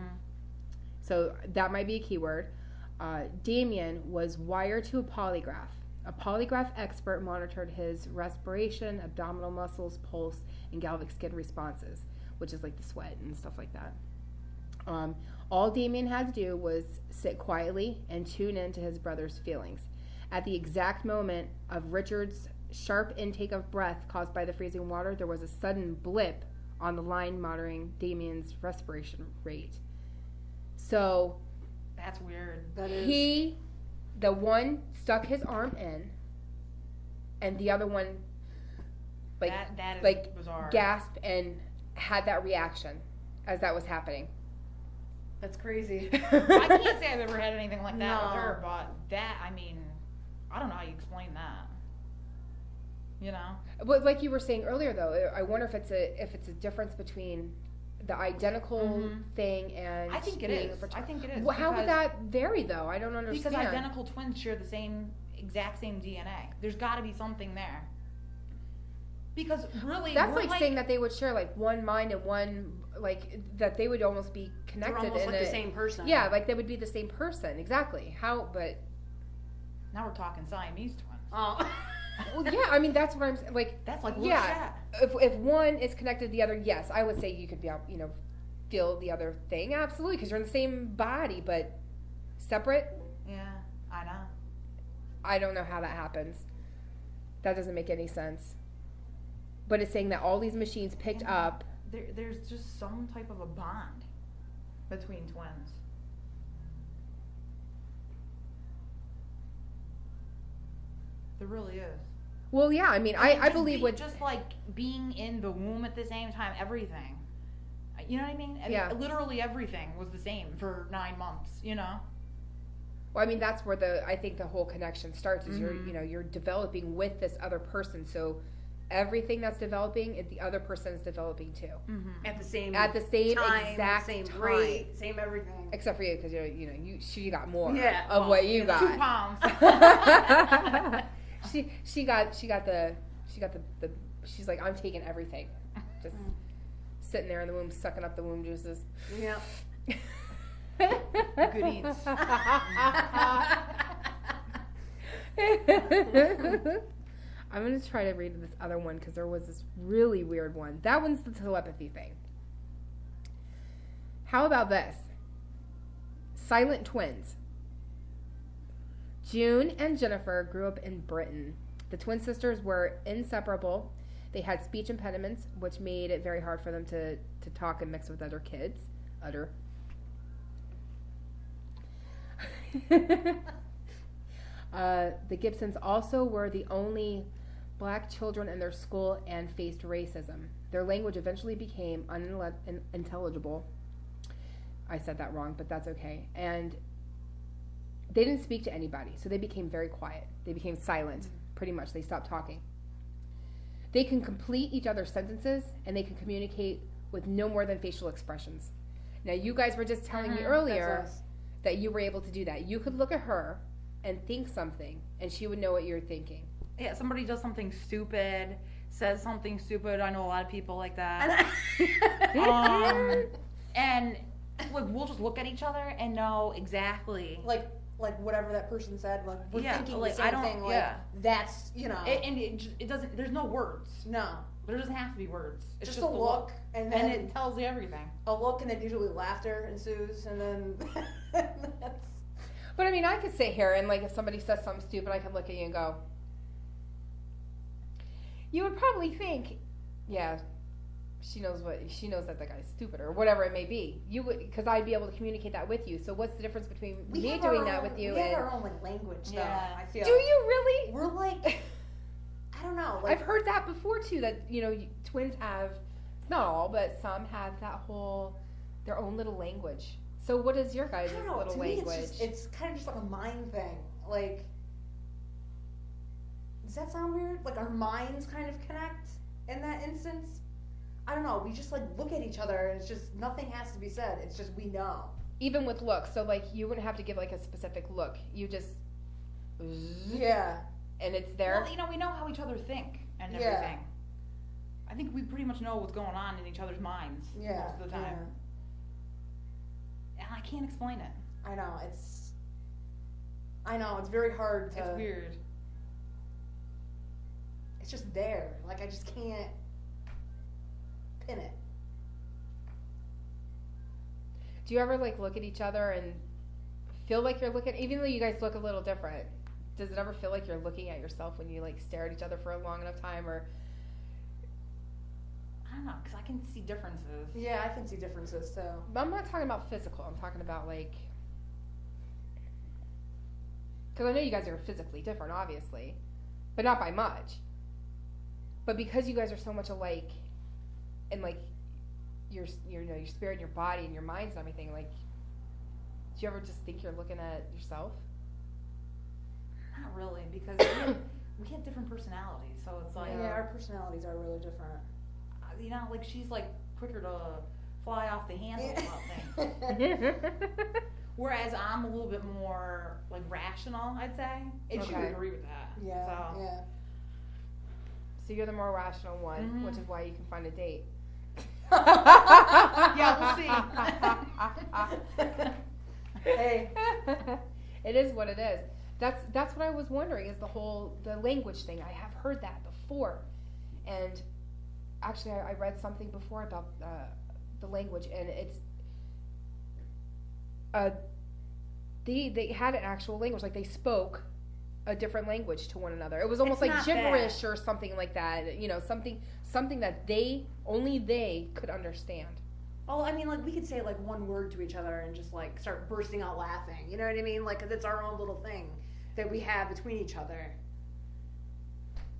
So that might be a keyword. Damien was wired to a polygraph. A polygraph expert monitored his respiration, abdominal muscles, pulse, and galvanic skin responses, which is like the sweat and stuff like that. All Damien had to do was sit quietly and tune in to his brother's feelings. At the exact moment of Richard's sharp intake of breath caused by the freezing water, there was a sudden blip on the line monitoring Damien's respiration rate. So That's weird. That is. the one stuck his arm in, and the other one, like, that is like bizarre. gasped and had that reaction as that was happening. That's crazy. I can't say I've ever had anything like that No. with her, but I don't know how you explain that. You know? But like you were saying earlier, though, I wonder if it's a difference between the identical thing and I think it being is. a fraternal. I think it is. Well, how would because- that vary, though? I don't understand. Because identical twins share the exact same DNA. There's got to be something there. Because really, that's like saying that they would share like one mind and one that they would almost be connected. They're almost like the same person. Yeah, like they would be the same person. Exactly. How? But now we're talking Siamese twins. Oh. Well, yeah. I mean, that's what I'm like. That's like yeah. If one is connected to the other, yes, I would say you could be feel the other thing, absolutely, because you're in the same body, but separate. Yeah, I know. I don't know how that happens. That doesn't make any sense. But it's saying that all these machines picked up. There's just some type of a bond between twins. There really is. Well, yeah, I mean, I believe with just like being in the womb at the same time, everything. You know what I mean? Yeah. Literally everything was the same for 9 months. You know. Well, I mean, that's where I think the whole connection starts. Is you're developing with this other person, so everything that's developing, the other person is developing too. Mm-hmm. At the same time, exact same time. rate, same everything. Except for you, because she got more of what you got. 2 pounds. she got the she's like, I'm taking everything, just sitting there in the womb, sucking up the womb juices. Yeah. Good eats. I'm going to try to read this other one because there was this really weird one. That one's the telepathy thing. How about this? Silent twins. June and Jennifer grew up in Britain. The twin sisters were inseparable. They had speech impediments, which made it very hard for them to talk and mix with other kids. The Gibsons also were the only black children in their school and faced racism. Their language eventually became unintelligible. I said that wrong, but that's okay. And they didn't speak to anybody, so they became very quiet. They became silent, pretty much. They stopped talking. They can complete each other's sentences, and they can communicate with no more than facial expressions. Now, you guys were just telling me earlier that you were able to do that. You could look at her and think something, and she would know what you're thinking. Yeah, somebody does something stupid, says something stupid. I know a lot of people like that. And like, we'll just look at each other and know exactly. Like whatever that person said, like we're thinking like, the same thing. Like that's and it doesn't. There's no words. No, there doesn't have to be words. It's just a look, and then it tells you everything. A look, and then usually laughter ensues, and then that's. But I mean, I could sit here and like if somebody says something stupid, I could look at you and go. You would probably think, yeah, she knows that the guy's stupid or whatever it may be. You would, because I'd be able to communicate that with you. So what's the difference between me doing that with you? We have our own language, though. Yeah. I feel. Do you really? We're like, I don't know. I've heard that before too. That twins have, not all, but some have that whole their own little language. So what is your guys' little language? It's kind of just like a mind thing. Like, does that sound weird? Like our minds kind of connect in that instance. I don't know. We just like look at each other, and it's just nothing has to be said. It's just we know. Even with looks, so like you wouldn't have to give like a specific look. You just and it's there. Well, we know how each other think and everything. I think we pretty much know what's going on in each other's minds most of the time. And I can't explain it. I know it's very hard to. It's weird. It's just there. Like I just can't pin it. Do you ever like look at each other and feel like you're looking, even though you guys look a little different, does it ever feel like you're looking at yourself when you like stare at each other for a long enough time? Or I don't know, because I can see differences. Yeah, I can see differences too. But I'm not talking about physical. I'm talking about like, because I know you guys are physically different, obviously, but not by much. But because you guys are so much alike, and like your spirit and your body and your minds and everything, like, do you ever just think you're looking at yourself? Not really, because we have different personalities, so it's like our personalities are really different. Like she's like quicker to fly off the handle about things. Whereas I'm a little bit more like rational, I'd say. And she would agree with that. Yeah. So So you're the more rational one, which is why you can find a date. Yeah, we'll see. Hey. It is what it is. That's what I was wondering, is the language thing. I have heard that before. And actually I read something before about the language, and it's they had an actual language, like they spoke a different language to one another. It was almost like gibberish or something like that. You know, something that only they could understand. Well, I mean, like, we could say, like, one word to each other and just, like, start bursting out laughing. You know what I mean? Like, 'cause it's our own little thing that we have between each other.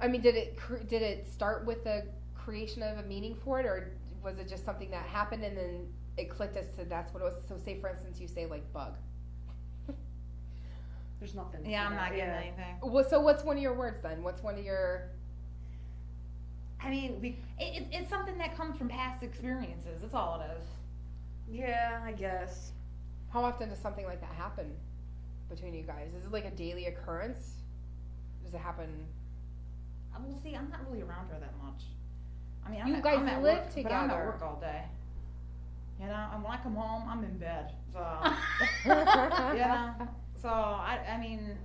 I mean, did it start with the creation of a meaning for it, or was it just something that happened and then it clicked as to that's what it was? So, say, for instance, you say, like, bug. There's nothing. Yeah, I'm not getting anything. Well, so what's one of your words then? What's one of your... I mean, it's something that comes from past experiences. That's all it is. Yeah, I guess. How often does something like that happen between you guys? Is it like a daily occurrence? Does it happen? Well, see, I'm not really around her that much. I mean, You I'm guys at live work, together. but I'm at work all day. You know, and when I come home, I'm in bed. So, you know, so I mean.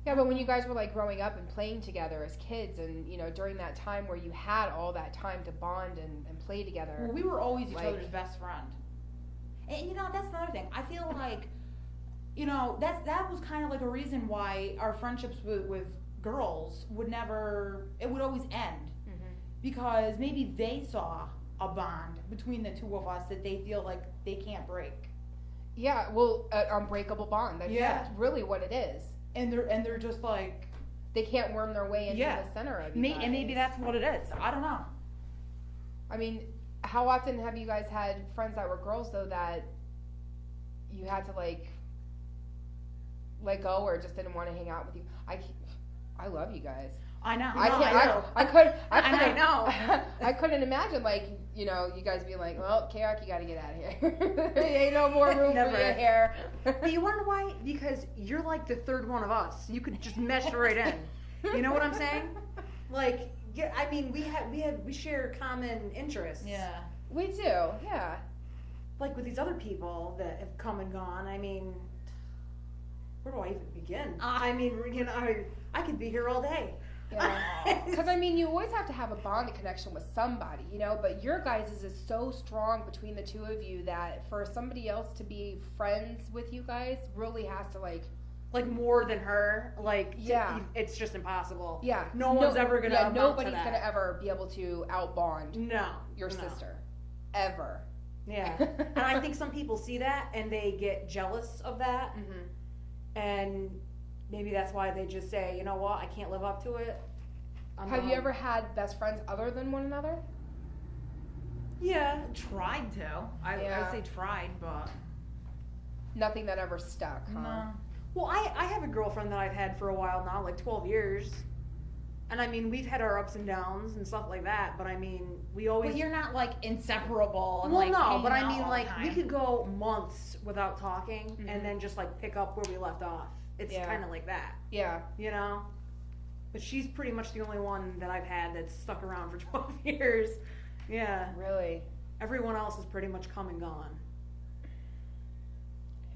Yeah, but when you guys were like growing up and playing together as kids, and you know, during that time where you had all that time to bond and play together. Well, we were always each like, other's best friend. And you know, that's another thing. I feel like, you know, that was kind of like a reason why our friendships with girls would always end. Mm-hmm. Because maybe they saw a bond between the two of us that they feel like they can't break. Yeah, well, an unbreakable bond. That's really what it is. And they're just like, they can't worm their way into the center of you guys. And maybe that's what it is. I don't know. I mean, how often have you guys had friends that were girls though that you had to like let go or just didn't want to hang out with you? I love you guys. I know. I couldn't imagine, like, you know, you guys being like, well, K Rock, you got to get out of here. There ain't no more room for your hair. But you wonder why? Because you're like the third one of us. You could just mesh right in. You know what I'm saying? Like, yeah, I mean, we share common interests. Yeah. We do, yeah. Like with these other people that have come and gone, I mean, where do I even begin? I mean, you know, I could be here all day. Yeah. Because, I mean, you always have to have a bonding connection with somebody, you know, but your guys' is so strong between the two of you that for somebody else to be friends with you guys really has to, like more than her, like, yeah, it's just impossible. Yeah. No one's ever going to amount nobody's to that. going to ever be able to outbond your sister. Ever. Yeah. And I think some people see that and they get jealous of that. Mm-hmm. And maybe that's why they just say, you know what, I can't live up to it. Have you ever had best friends other than one another? Yeah. Tried to. I say tried, but nothing that ever stuck, huh? No. Well, I have a girlfriend that I've had for a while now, like 12 years. And I mean, we've had our ups and downs and stuff like that, but I mean, we always... But you're not, like, inseparable. And, well, like, no, but I out mean, all like, the we time. could go months without talking Mm-hmm. and then just, like, pick up where we left off. It's kind of like that. Yeah. You know? But she's pretty much the only one that I've had that's stuck around for 12 years. Yeah. Really? Everyone else has pretty much come and gone.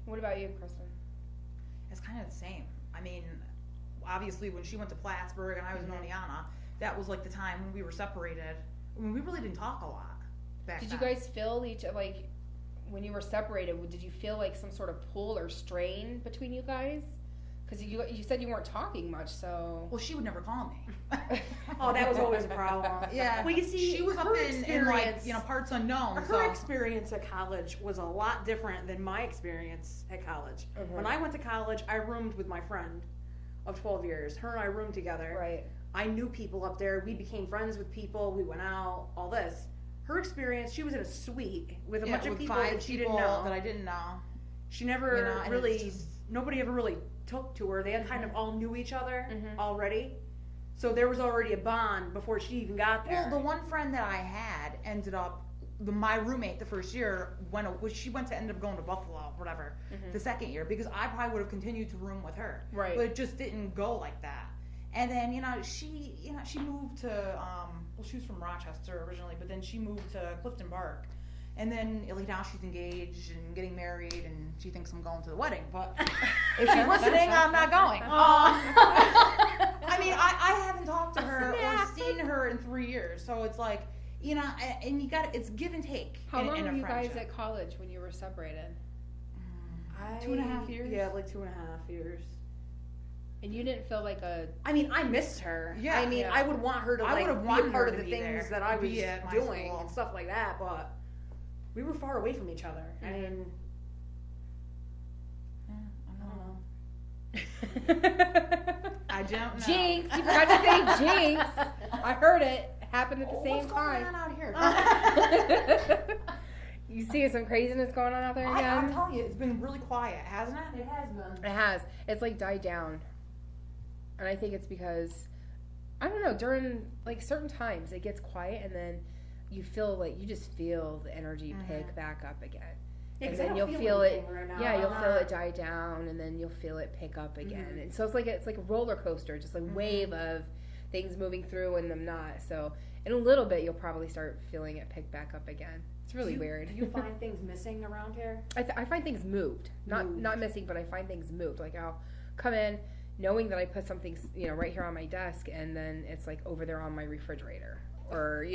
What about you, Kristen? It's kind of the same. I mean, obviously when she went to Plattsburgh and I was in Oneana, that was like the time when we were separated. I mean, we really didn't talk a lot back Did then. you guys feel like, when you were separated, did you feel like some sort of pull or strain between you guys? Because you said you weren't talking much, so... Well, she would never call me. Oh, that was always a problem. Yeah. Well, you see, she was up in like, you know, parts unknown. Her experience at college was a lot different than my experience at college. Mm-hmm. When I went to college, I roomed with my friend of 12 years. Her and I roomed together. Right. I knew people up there. We became friends with people. We went out, all this. Her experience, she was in a suite with a bunch of people that she didn't know. That I didn't know. She never really, nobody ever really took to her. They kind of all knew each other already. So there was already a bond before she even got there. Well, the one friend that I had ended up, my roommate the first year, she ended up going to Buffalo, whatever, the second year, because I probably would have continued to room with her. Right. But it just didn't go like that. And then, she moved to, she was from Rochester originally, but then she moved to Clifton Park. And then, now she's engaged and getting married, and she thinks I'm going to the wedding. But if she's listening, I'm not going. I mean, I haven't talked to her or seen her in 3 years. So it's like, and it's give and take. How long in were a you friendship. guys at college when you were separated? 2.5 years? Yeah, like 2.5 years. And you didn't feel like a... I mean, I missed her. Yeah. I mean, Yeah. I would want her to I like would've be wanted a part her of to the be things there, that I was be at my doing school. and stuff like that, but we were far away from each other. I mean, I don't know. I don't know. Jinx! You forgot to say jinx! I heard it. Happened at the same What's going time. on out here? You see some craziness going on out there again? I'm telling you, it's been really quiet, hasn't it? It has been. It has. It's like died down. And I think it's because, I don't know, during like certain times it gets quiet and then you just feel the energy pick back up again. Yeah, and 'cause I then don't you'll feel feel it, anything right now. yeah, you'll feel it die down and then you'll feel it pick up again. And so it's like a roller coaster, just a wave of things moving through and them not. So in a little bit you'll probably start feeling it pick back up again. It's really weird. Do you find things missing around here? I find things moved. Not missing, but I find things moved. Like I'll come in knowing that I put something, right here on my desk, and then it's like over there on my refrigerator, or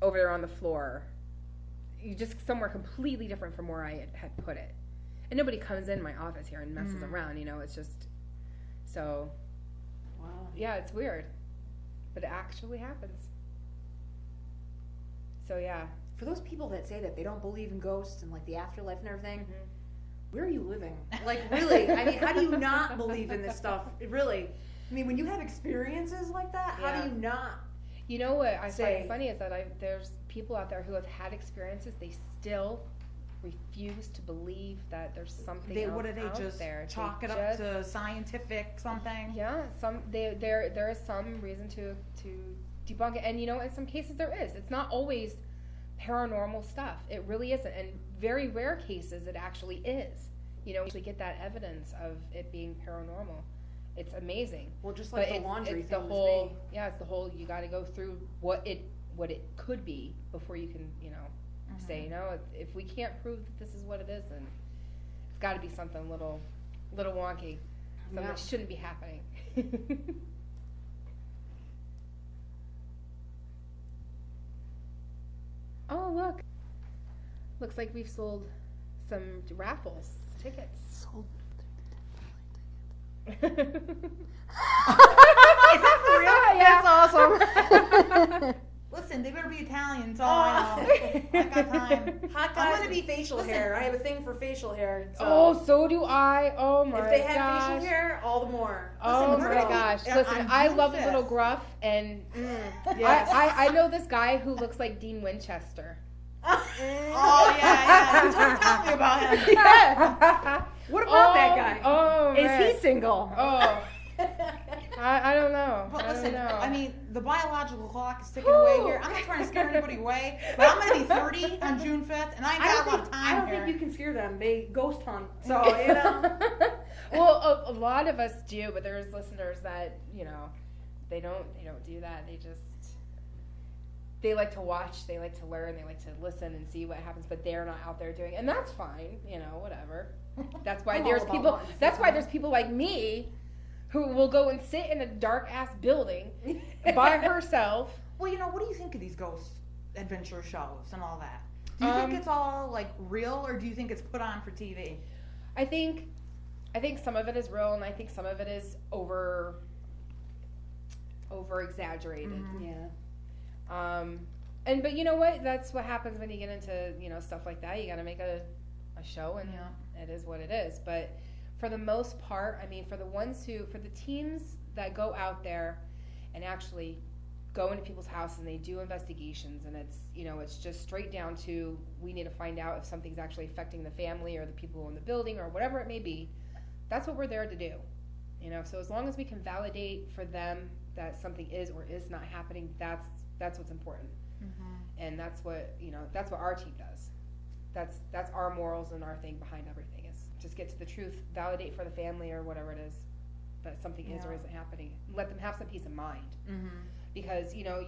over there on the floor. You just somewhere completely different from where I had put it. And nobody comes in my office here and messes around. It's just so. Wow. Yeah, it's weird, but it actually happens. So yeah. For those people that say that they don't believe in ghosts and like the afterlife and everything, where are you living? Like really, I mean, how do you not believe in this stuff? Really, I mean, when you have experiences like that, how do you not? You know what I find funny is that there's people out there who have had experiences. They still refuse to believe that there's something else What do they out just there. chalk it up to scientific something? Yeah, there is some reason to debunk it, and in some cases there is. It's not always paranormal stuff. It really isn't. And very rare cases it actually is. You actually get that evidence of it being paranormal. It's amazing. Well, just like but the laundry it's thing the whole, with me. yeah, it's the whole, you got to go through what it could be before you can, say, if we can't prove that this is what it is, then it's got to be something a little wonky. Something that shouldn't be happening. Oh, look. Looks like we've sold some raffles tickets. Sold. Is that for real? Yeah. That's awesome. Listen, they better be Italian, so I got time. Hot guys to be facial hair. I have a thing for facial hair. So. So do I. Oh my gosh. If they have facial hair, all the more. Oh my gosh. Listen, I love a little gruff, and yes. I know this guy who looks like Dean Winchester. Oh yeah. Tell me about him. Yeah. What about that guy? Oh, man. Is he single? Oh. I don't know. But listen, I don't know. I mean, the biological clock is ticking away here. I'm not trying to scare anybody away, but I'm going to be 30 on June 5th, and I ain't got a lot of time I don't here. think you can scare them. They ghost hunt. So, Well, a lot of us do, but there's listeners that, they don't do that. They like to watch, they like to learn, they like to listen and see what happens, but they're not out there doing it. And that's fine, whatever. That's why there's people like me who will go and sit in a dark ass building by herself. Well, what do you think of these ghost adventure shows and all that? Do you think it's all like real, or do you think it's put on for TV? I think some of it is real, and I think some of it is over exaggerated. Yeah. But you know what? That's what happens when you get into stuff like that. You got to make a show, and it is what it is. But for the most part, I mean, for the teams that go out there and actually go into people's houses and they do investigations, and it's just straight down to, we need to find out if something's actually affecting the family or the people in the building or whatever it may be. That's what we're there to do. So as long as we can validate for them that something is or is not happening, that's what's important. And that's what our team does. That's our morals and our thing behind everything, is just get to the truth, validate for the family or whatever it is. that something is or isn't happening. Let them have some peace of mind. Mm-hmm. Because, you know,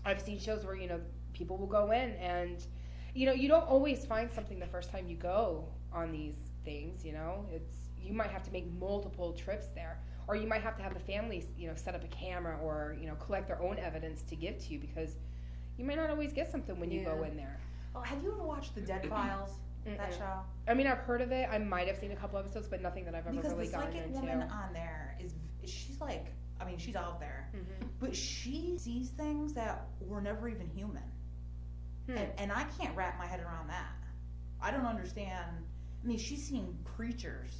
I've seen shows where, you know, people will go in and, you know, you don't always find something the first time you go on these things, you know. You might have to make multiple trips there. Or you might have to have the families, you know, set up a camera or, you know, collect their own evidence to give to you because you might not always get something when you go in there. Oh, have you ever watched The Dead Files? That show? I mean, I've heard of it. I might have seen a couple episodes, but nothing that I've ever really gotten into. Because the psychic woman on there she's like, I mean, she's out there, but she sees things that were never even human. And I can't wrap my head around that. I don't understand. I mean, she's seeing creatures.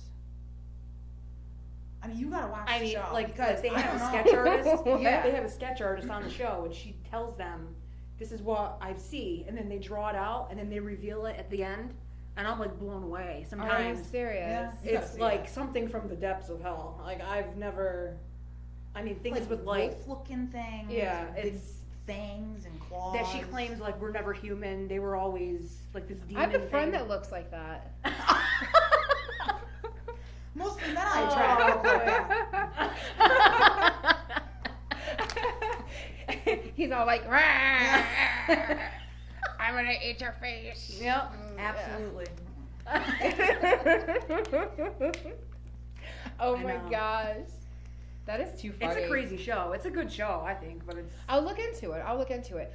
I mean, you gotta watch the show. Like they have a sketch artist. They have a sketch artist on the show, and she tells them, "This is what I see," and then they draw it out, and then they reveal it at the end, and I'm like blown away. Sometimes, are you serious? Yeah, it's like something from the depths of hell. Like I've never. I mean, things with like wolf-looking things. Yeah, it's fangs and claws. That she claims like we're never human. They were always like this demon. I have a friend that looks like that. Most of the men I try. He's all like, I'm gonna eat your face. Yep, absolutely. Oh my gosh. That is too funny. It's a crazy show. It's a good show, I think, but it's... I'll look into it.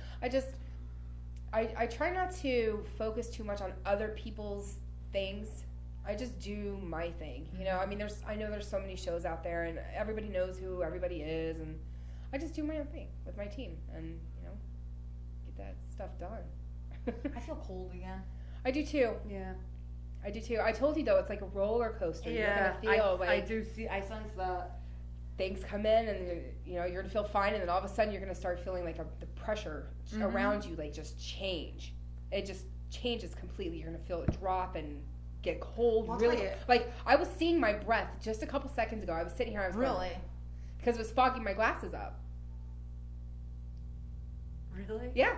I try not to focus too much on other people's things. I just do my thing. You know, I mean, I know there's so many shows out there, and everybody knows who everybody is, and I just do my own thing with my team, and, you know, get that stuff done. I feel cold again. I do too. Yeah. I do too. I told you, though, it's like a roller coaster. Yeah. You're going to feel I do see, I sense that. Things come in and you're going to feel fine, and then all of a sudden you're going to start feeling like the pressure around you like just change. It just changes completely. You're going to feel it drop and get cold. Well, really, like I was seeing my breath just a couple seconds ago. I was sitting here. I was really because it was fogging my glasses up. Really? Yeah.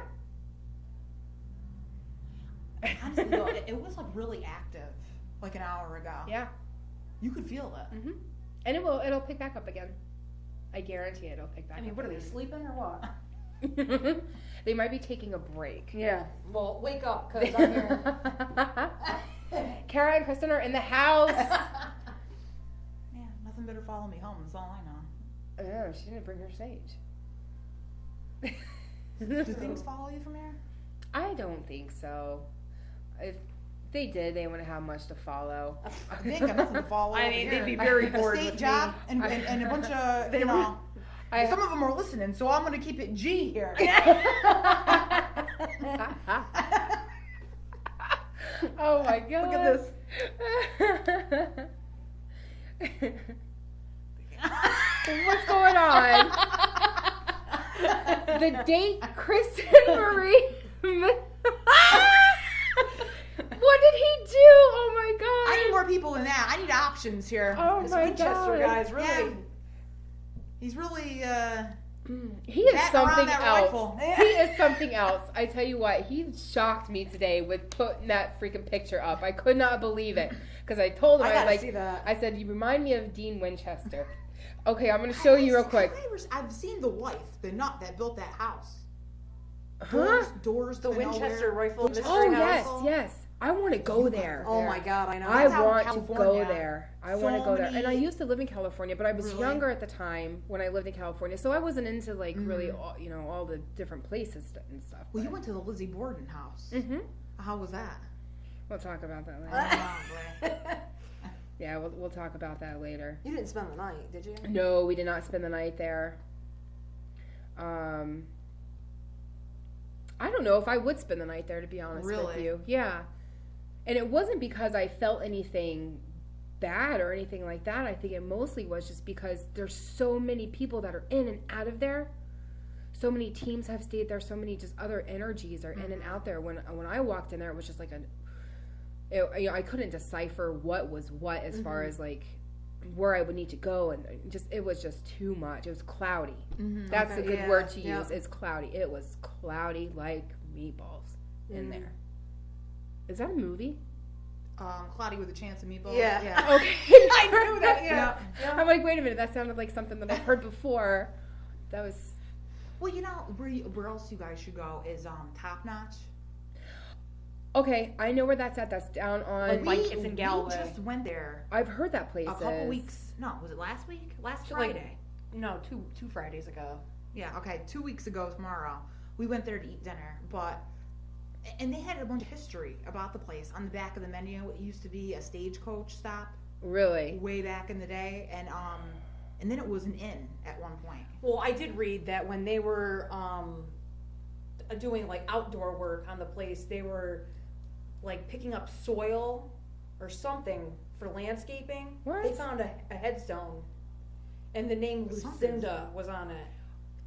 Honestly, though, it was like really active, like an hour ago. Yeah. You could feel it. Mm-hmm. And it'll pick back up again. I guarantee it'll pick back up. I mean, what are they, sleeping or what? They might be taking a break. Yeah. Well, wake up, because I'm here. Kara and Kristen are in the house. Yeah, nothing better follow me home. That's all I know. Oh, she didn't bring her sage. Do things follow you from here? I don't think so. If they did, they wouldn't have much to follow. They ain't got nothing to follow. I mean, they'd be very bored with with job me. and a bunch of, you know. Some of them are listening, so I'm going to keep it G here. Oh my god. Look at this. What's going on? The date Kristen Marie. What did he do? Oh my god. I need more people than that. I need options here. Oh This my Winchester god. guy's really... Yeah. He's really, he is batting around something that else. rifle. He is something else. I tell you what, he shocked me today with putting that freaking picture up. I could not believe it. Because I told him, I was like, see that. I said, you remind me of Dean Winchester. Okay, I'm going to show you real quick. I've seen the wife, the nut that built that house. Huh? Doors The to Winchester nowhere. rifle mystery Oh, house. yes. I want to go there. Oh my god, I know. I That's out in want to go California. there. I So want to go there. And I many- used to live in California, but I was Really? younger at the time when I lived in California, so I wasn't into like really, all, you know, all the different places and stuff. Well, you went to the Lizzie Borden house. Mm-hmm. How was that? We'll talk about that later. Oh, boy. Yeah, we'll talk about that later. You didn't spend the night, did you? No, we did not spend the night there. I don't know if I would spend the night there, to be honest with Really? you. Yeah. And it wasn't because I felt anything bad or anything like that. I think it mostly was just because there's so many people that are in and out of there. So many teams have stayed there. So many just other energies are in and out there. When I walked in there, it was just like I couldn't decipher what was what as far as like where I would need to go, and it was just too much. It was cloudy. That's a good word to use. It's cloudy. It was cloudy like meatballs in there. Is that a movie? Cloudy with a Chance of Meatballs. Yeah. Okay. I knew that. Yeah. I'm like, wait a minute, that sounded like something that I've heard before. That was. Well, you know, where else you guys should go is Top Notch. Okay, I know where that's at. That's down on. It's in Galway. We just went there. I've heard that place. A couple weeks. No, was it last week? Last Friday. No, two Fridays ago. Yeah. Okay, 2 weeks ago tomorrow. We went there to eat dinner, and they had a bunch of history about the place on the back of the menu. It used to be a stagecoach stop. Really? Way back in the day, and then it was an inn at one point. Well, I did read that when they were doing like outdoor work on the place, they were like picking up soil or something for landscaping. What? They found a headstone, and the name Lucinda was on it.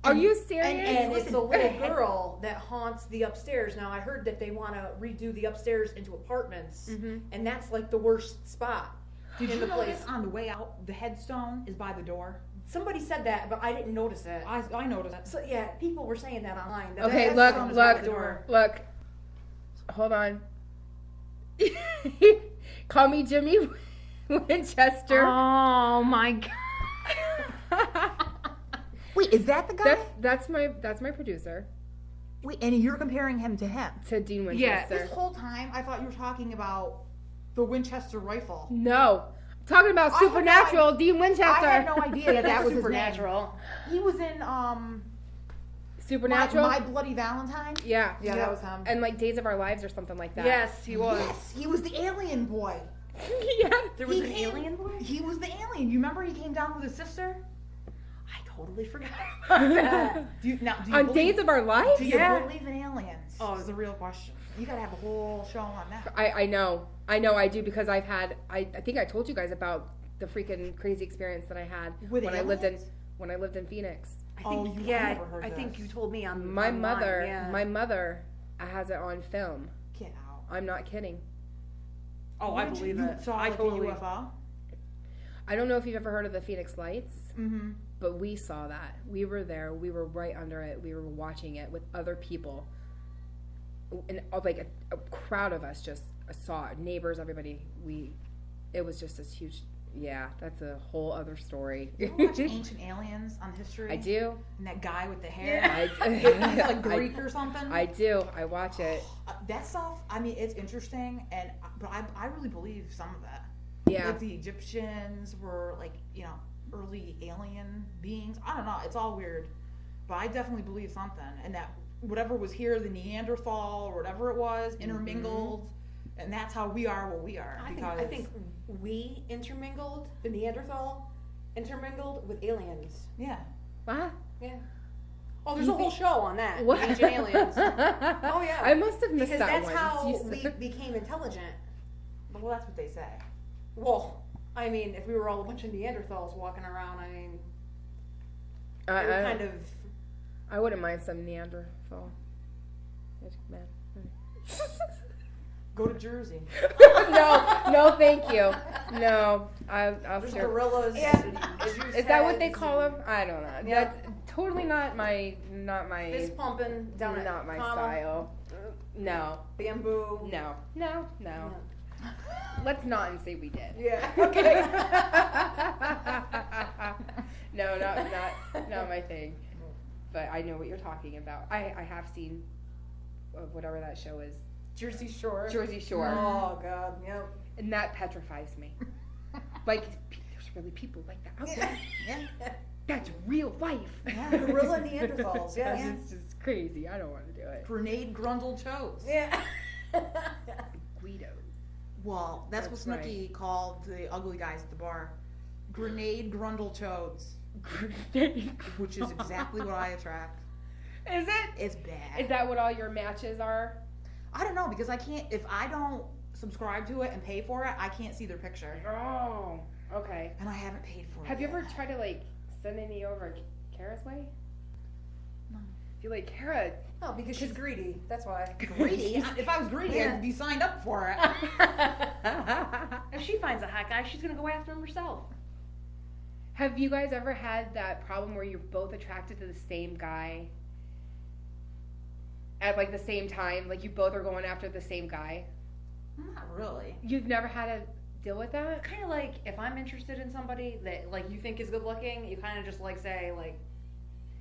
Are you serious? And it's a little girl that haunts the upstairs. Now, I heard that they want to redo the upstairs into apartments, and that's like the worst spot. Did you notice on the way out, the headstone is by the door? Somebody said that, but I didn't notice it. I noticed it. So yeah, people were saying that online. That Okay, look. Hold on. Call me Jimmy Winchester. Oh my god. Wait, is that the guy? That's my producer. Wait, and you're comparing him to him? To Dean Winchester. Yeah, this whole time I thought you were talking about the Winchester rifle. No. I'm talking about Supernatural, Dean Winchester. I had no idea that was Supernatural. His name. He was in Supernatural? My Bloody Valentine? Yeah. Yeah, that was him. And like Days of Our Lives or something like that. Yes, he was. Yes, he was the alien boy. Yeah. There was an alien boy? He was the alien. You remember he came down with his sister? I totally forgot about that. Do you on Days of Our Lives? Do you believe in aliens? Oh, it's a real question. You gotta have a whole show on that. I know I do, because I've had, I think I told you guys about the freaking crazy experience that I had with when aliens? I lived in Phoenix. I think, I think you told me on my online, mother. yeah. My mother has it on film. Get out. I'm not kidding. Oh, I believe it. Saw I totally. UFO. I don't know if you've ever heard of the Phoenix Lights, but we saw that. We were there. We were right under it. We were watching it with other people, and like a crowd of us just saw it. Neighbors, everybody. It was just this huge. Yeah, that's a whole other story. You watch Ancient Aliens on History? I do. And that guy with the hair? Yeah. He's like Greek or something? I do. I watch it. That stuff, I mean, it's interesting, but I really believe some of that. Yeah. Like the Egyptians were like, early alien beings. I don't know. It's all weird. But I definitely believe something. And that whatever was here, the Neanderthal or whatever it was, intermingled. And that's how we are what we are. I think we intermingled, the Neanderthal intermingled with aliens. Yeah. What? Yeah. Oh, there's a whole show on that. What? Ancient aliens. Oh, yeah. I must have missed that one. Because that's how we became intelligent. Well, that's what they say. Well, I mean, if we were all a bunch of Neanderthals walking around, I mean, kind of... I wouldn't mind some Neanderthal. Man. Go to Jersey. No, thank you. No, I'll There's start. gorillas. Yeah. Is that what they call them? I don't know. Yeah. That's totally not my. Fist pumping down at Not my Kama. style. No. Bamboo. No. Let's not and say we did. Yeah. Okay. No, not my thing. But I know what you're talking about. I have seen whatever that show is. Jersey Shore. Jersey Shore. Oh God, yep. And that petrifies me. Like, there's really people like that out there. Yeah. That's real life. Yeah. Gorilla Neanderthals. Yes. Yeah. It's just crazy. I don't want to do it. Grenade Grundle Chose. Yeah. Guido. Well, that's what Snooki called the ugly guys at the bar. Grenade Grundle Chodes. Which is exactly what I attract. Is it? It's bad. Is that what all your matches are? I don't know, because I can't, if I don't subscribe to it and pay for it, I can't see their picture. Oh, okay. And I haven't paid for it. Have you ever tried to send any over Kara's way? No. If you're like, Kara. No, because she's greedy. That's why. Greedy? If I was greedy, I'd be signed up for it. If she finds a hot guy, she's gonna go after him herself. Have you guys ever had that problem where you're both attracted to the same guy at the same time? Like you both are going after the same guy? Not really. You've never had to deal with that? Kind of like if I'm interested in somebody that like you think is good looking, you kind of just like say like,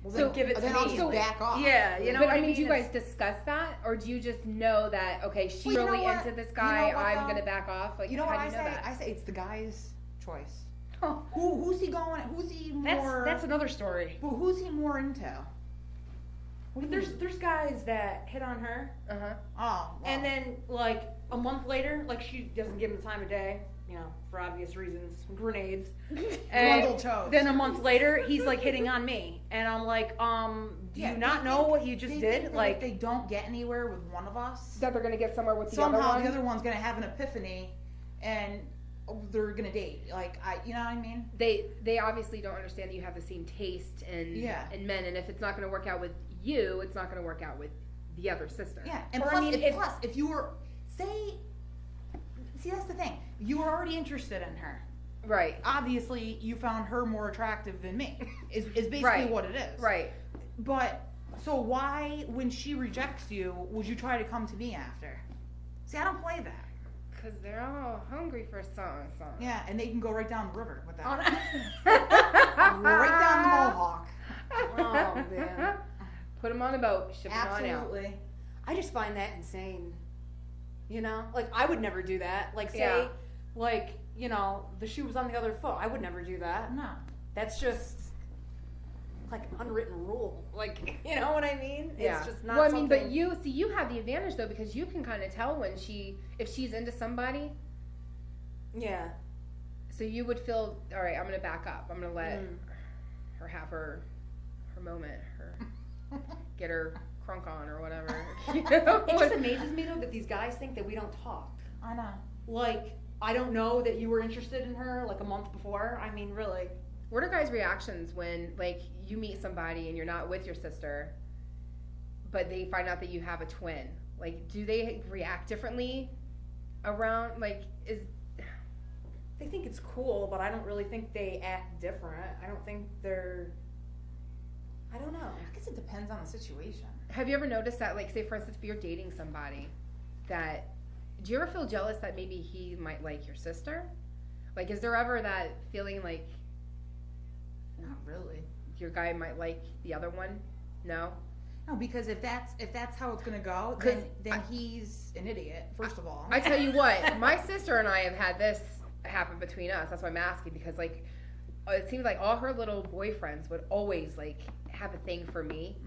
well, So- then give it to Then me. I'll just back off. Yeah, you know But what I mean, do you guys It's- discuss that, or do you just know that okay, she's Well, you know really what? into this You guy? know what, I'm though? gonna back off. Like, You know how what do I you say? know that? I say it's the guy's choice. Huh. Who's he going? Who's he more? That's another story. Who's he more into? What do you mean? There's guys that hit on her, Uh huh. Oh, well. and then like a month later, like she doesn't give him the time of day, you know, for obvious reasons, grenades. Grundle chose. Then a month later, he's like hitting on me, and I'm like, do Yeah, you not they know think- what you just they did? think that Like, if they don't get anywhere with one of us, That they're gonna get somewhere with the somehow other one. the other one's gonna have an epiphany, and they're gonna date. Like you know what I mean? They obviously don't understand that you have the same taste in Yeah. in men, and if it's not gonna work out with you, it's not gonna work out with the other sister. Yeah, and Or, I plus, mean, if you were see that's the thing. You were already interested in her. Right. Obviously, you found her more attractive than me. Is basically Right. what it is. Right. But so why, when she rejects you, would you try to come to me after? See, I don't play that. Because they're all hungry for something. Yeah, and they can go right down the river with oh, that. no. Right down the Mohawk. Oh, man. Put them on a boat. Ship them on out. Absolutely. I just find that insane. You know, like I would never do that. Like say, Yeah. like you know, the shoe was on the other foot. I would never do that. No. That's just like an unwritten rule. Like you know what I mean? Yeah. It's just not. Well, I mean, but something- you have the advantage though, because you can kind of tell when if she's into somebody. Yeah. So you would feel, all right, I'm gonna back up. I'm gonna let Mm. her have her moment, get her crunk on or whatever. You know? It just amazes me though that these guys think that we don't talk. I know. Like I don't know that you were interested in her like a month before. I mean, really. What are guys' reactions when like you meet somebody and you're not with your sister, but they find out that you have a twin? Like, do they react differently around? Like, They think it's cool, but I don't really think they act different. I don't think they're. I don't know. I guess it depends on the situation. have you ever noticed that? Like, say for instance, if you're dating somebody, that do you ever feel jealous that maybe he might like your sister? Like, is there ever that feeling like Not really. your guy might like the other one? No. No, because if that's how it's gonna go, 'Cause then he's an idiot. First of all. I tell you what, my sister and I have had this happen between us. That's why I'm asking, because like it seems like all her little boyfriends would always like have a thing for me,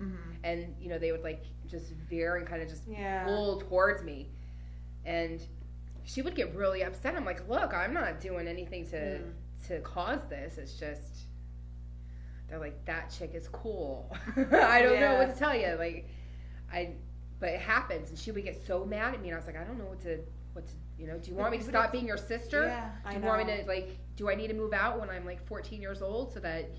and you know they would like just veer and kind of just Yeah. pull towards me, and she would get really upset. I'm like, look, I'm not doing anything to cause this. It's just they're like, that chick is cool. I don't know what to tell you. Like, but it happens, and she would get so mad at me, and I was like, I don't know what to, you know, do you want me to stop being your sister? Yeah, Do you want me to, like, do I need to move out when I'm like 14 years old so that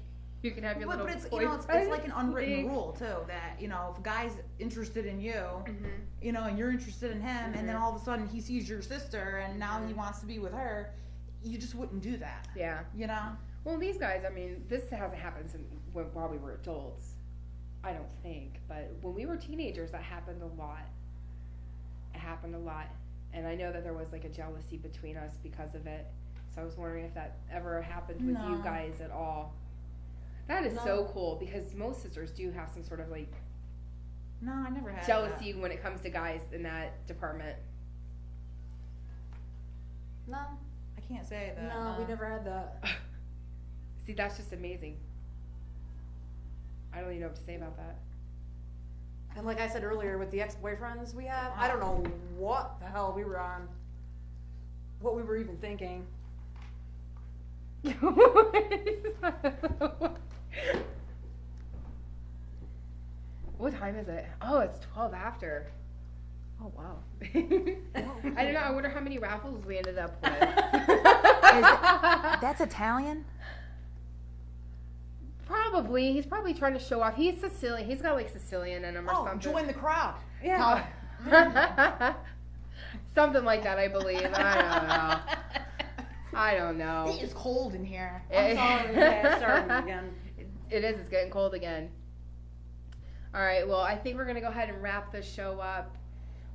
you can have your little but it's boyfriend? it's like an unwritten thing? rule too, that you know if a guy's interested in you, Mhm. you know, and you're interested in him, and then all of a sudden he sees your sister and now he wants to be with her, you just wouldn't do that. Yeah. You know. Well, these guys, I mean, this hasn't happened while we were adults, I don't think. But when we were teenagers, that happened a lot. It happened a lot. And I know that there was like a jealousy between us because of it. So I was wondering if that ever happened with you No. guys at all. That is No. so cool, because most sisters do have some sort of like No, I never had jealousy when it comes to guys in that department. No, that. I can't say that. no, we never had that. See, that's just amazing. I don't even know what to say about that. And like I said earlier, with the ex-boyfriends we have, I don't know what the hell we were on. What we were even thinking. What time is it? Oh, it's 12 after. Oh wow. I don't know. I wonder how many raffles we ended up with. That's Italian. Probably. He's probably trying to show off. He's Sicilian. He's got like Sicilian in him or something. Join the crowd. Yeah. Something like that, I believe. I don't know. It is cold in here. I'm sorry. Yeah, it's starting again. It is. It's getting cold again. All right. Well, I think we're going to go ahead and wrap this show up,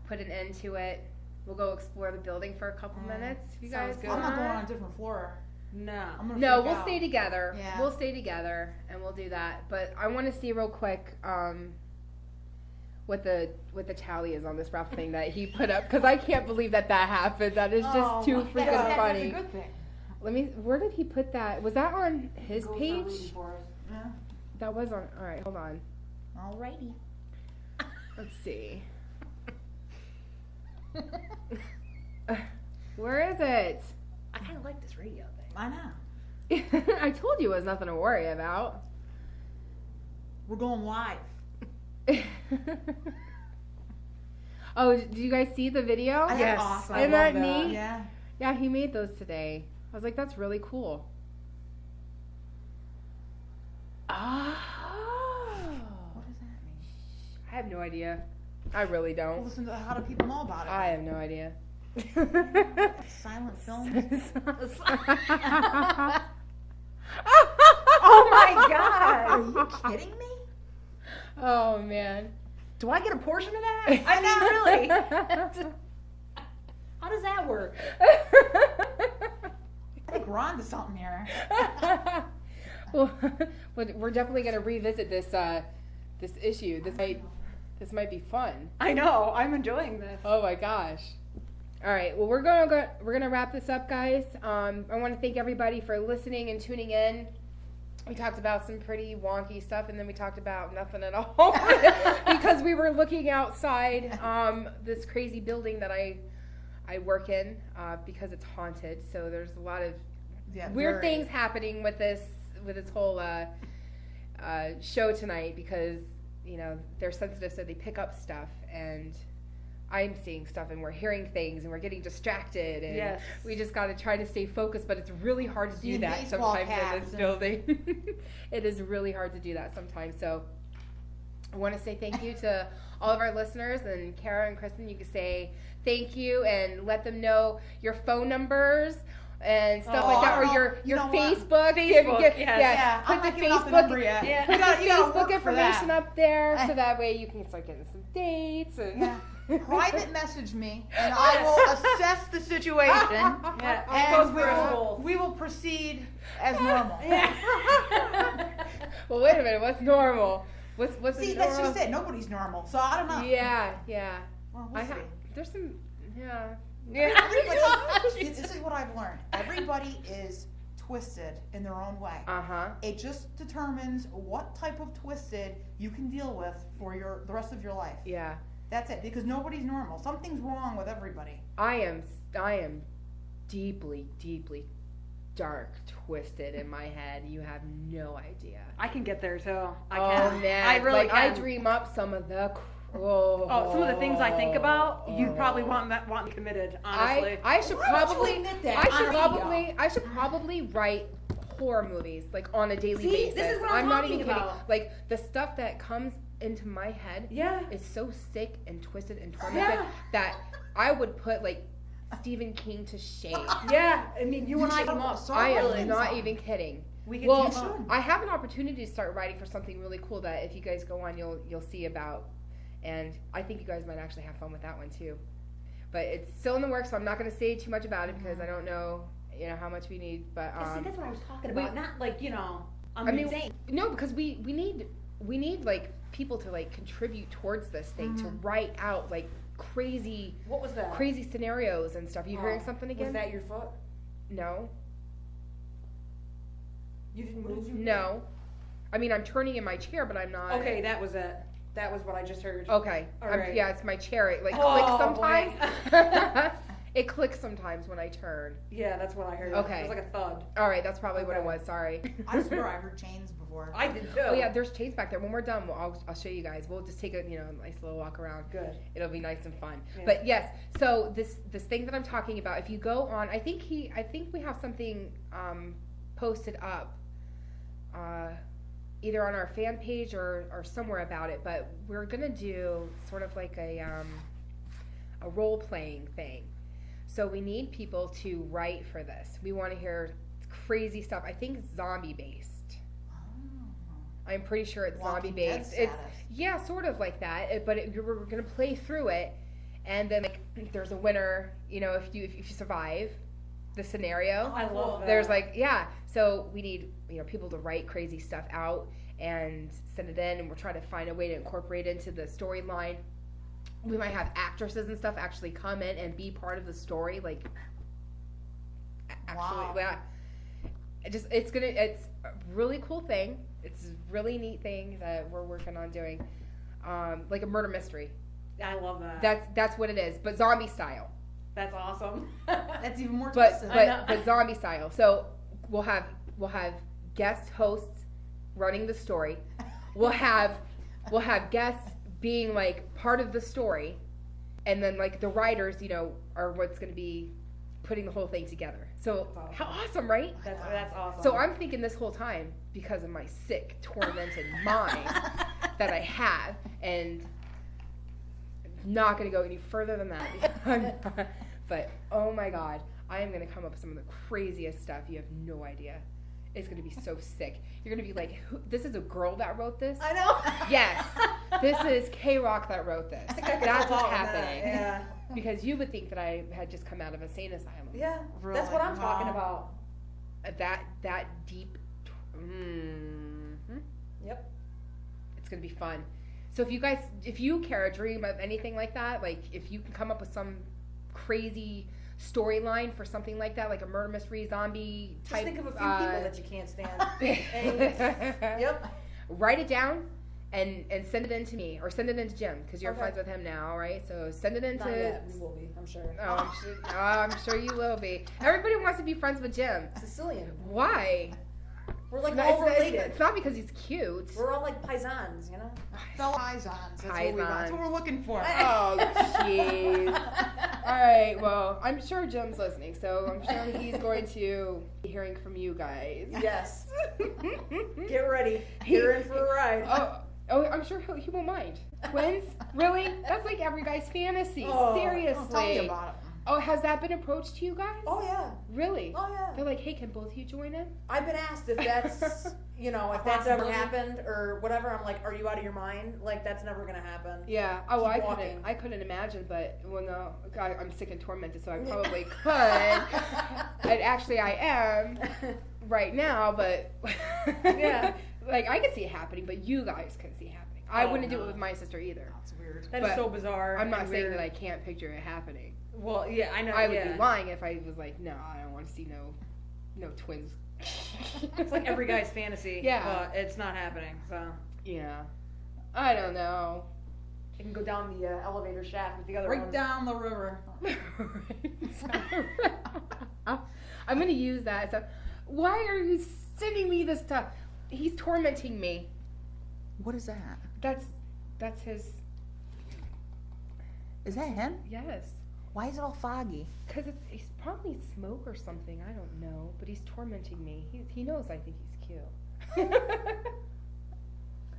put an end to it. We'll go explore the building for a couple minutes. You guys, I'm not going on a different floor. No. No, we'll stay together. Yeah. We'll stay together and we'll do that. But I want to see real quick what the tally is on this raffle thing that he put up, because I can't believe that happened. That is just too freaking funny. That's a good thing. Let me. Where did he put that? Was that on his page? Yeah. That was on. All right, hold on. Alrighty. Let's see. Where is it? I kind of like this radio thing. I know. I told you it was nothing to worry about. We're going live. Oh, did you guys see the video? Yes. Awesome. Isn't that neat? Yeah. Yeah, he made those today. I was like, that's really cool. Oh. What does that mean? I have no idea. I really Well, don't. listen to how do people know about it? I have no idea. Silent films. Oh my god! Are you kidding me? Oh man. Do I get a portion of that? I mean, really? How does that work? I think we're on to something here. Well, we're definitely gonna revisit this this issue. This might be fun. I know. I'm enjoying this. Oh my gosh. All right. Well, we're gonna wrap this up, guys. I want to thank everybody for listening and tuning in. We talked about some pretty wonky stuff, and then we talked about nothing at all because we were looking outside this crazy building that I work in because it's haunted. So there's a lot of weird things happening with this whole show tonight because they're sensitive, so they pick up stuff, and I'm seeing stuff and we're hearing things and we're getting distracted, and we just got to try to stay focused, but it's really hard to do that sometimes in this building. It is really hard to do that sometimes. So I want to say thank you to all of our listeners, and Kara and Kristen, you can say thank you and let them know your phone numbers and stuff like that, or your Facebook. Put the Facebook information up there, so that way you can start getting some dates and. Private message me, and I will assess the situation. And we will proceed as normal. Well, wait a minute. What's normal? What's See, that's just it. Nobody's normal, so I don't know. Yeah. Well, we'll see. There's some. Yeah. This is what I've learned. Everybody is twisted in their own way. It just determines what type of twisted you can deal with for the rest of your life. Yeah. That's it, because nobody's normal. Something's wrong with everybody. I am deeply, deeply dark twisted in my head. You have no idea. I can get there too. I can. Man, I really can. I dream up some of the. Some of the things I think about, you'd probably want me committed. Honestly, I should probably write horror movies like on a daily basis. This is what I'm not talking even kidding. about. Like the stuff that comes into my head is so sick and twisted and tormented that I would put like Stephen King to shame. I mean, you and I come up. I am not even kidding. Well, I have an opportunity to start writing for something really cool that if you guys go on, you'll see about, and I think you guys might actually have fun with that one too. But it's still in the works, so I'm not going to say too much about it because I don't know, how much we need. But see, that's what I was talking about. Not like insane. No, because we need like people to like contribute towards this thing, to write out like crazy. What was that? Crazy scenarios and stuff. You hearing something again? Was that your foot? No. You didn't move? No. I mean, I'm turning in my chair, but I'm not. Okay, that was it. That was what I just heard. Okay. Right. Yeah, it's my chair. It like clicks sometimes. It clicks sometimes when I turn. Yeah, that's what I heard. Okay. It was like a thud. All right, that's probably what it was. Sorry. I swear I heard chains before. I did too. Oh yeah, there's chains back there. When we're done, I'll show you guys. We'll just take a nice little walk around. Good. It'll be nice and fun. Yeah. But yes, so this thing that I'm talking about, if you go on, I think we have something posted up, either on our fan page or somewhere about it. But we're gonna do sort of like a role playing thing. So we need people to write for this. We want to hear crazy stuff. I think it's zombie based. I'm pretty sure it's zombie based. It's sort of like that. But we're gonna play through it, and then like there's a winner. You know, if you survive the scenario, I love that. there's like So we need people to write crazy stuff out and send it in, and we're trying to find a way to incorporate it into the storyline. We might have actresses and stuff actually come in and be part of the story, like actually. Wow. Yeah. It's a really cool thing. It's a really neat thing that we're working on doing, like a murder mystery. I love that. That's what it is, but zombie style. That's awesome. That's even more But twisted. but zombie style. So we'll have guest hosts running the story. We'll have guests being like part of the story, and then like the writers, are what's going to be putting the whole thing together. So awesome. How awesome, right? That's awesome. So I'm thinking this whole time, because of my sick, tormented mind that I have, and not going to go any further than that. But oh my God, I am going to come up with some of the craziest stuff. You have no idea. It's going to be so sick. You're going to be like, this is a girl that wrote this? I know. Yes. This is K Rock that wrote this. That's what's happening. Yeah. Because you would think that I had just come out of a sane asylum. Yeah. Really? That's what I'm talking about. That deep. Yep. It's going to be fun. So if you care, dream of anything like that, like if you can come up with some crazy storyline for something like that, like a murder mystery, zombie type. Just think of a few people that you can't stand. Yep. Write it down and send it in to me, or send it in to Jim, because you're Okay. friends with him now, right? So send it in Not to. yet. We will be, I'm sure. I'm sure you will be. Everybody wants to be friends with Jim. Sicilian. Why? We're like No, all related. it's not because he's cute. We're all like paisans, Fellow Paisans. That's what we're looking for. Oh, jeez. All right, well, I'm sure Jim's listening, so I'm sure he's going to be hearing from you guys. Yes. Get ready. You're in for a ride. Oh, I'm sure he won't mind. Twins? Really? That's like every guy's fantasy. Oh, Seriously. Tell me about it. Oh, has that been approached to you guys? Oh, yeah. Really? Oh, yeah. They're like, hey, can both of you join in? I've been asked if that's, if that's ever happened or whatever. I'm like, are you out of your mind? Like, that's never going to happen. Yeah. Oh, Keep walking. I couldn't imagine, but no, I'm sick and tormented, so I probably could. And actually, I am right now, but Yeah. like I could see it happening, but you guys couldn't see it happening. I wouldn't do it with my sister either. That's weird. That is But so bizarre. I'm not and saying weird. that I can't picture it happening. Well, yeah, I know. I would be lying if I was like, no, I don't want to see no twins. It's like every guy's fantasy. Yeah. But it's not happening, so. Yeah. I don't know. You can go down the elevator shaft with the other Right one. down the river. I'm gonna use that. So, why are you sending me this stuff? He's tormenting me. What is that? That's his. Is that him? Yes. Why is it all foggy? Because he's probably smoke or something. I don't know. But he's tormenting me. He knows I think he's cute.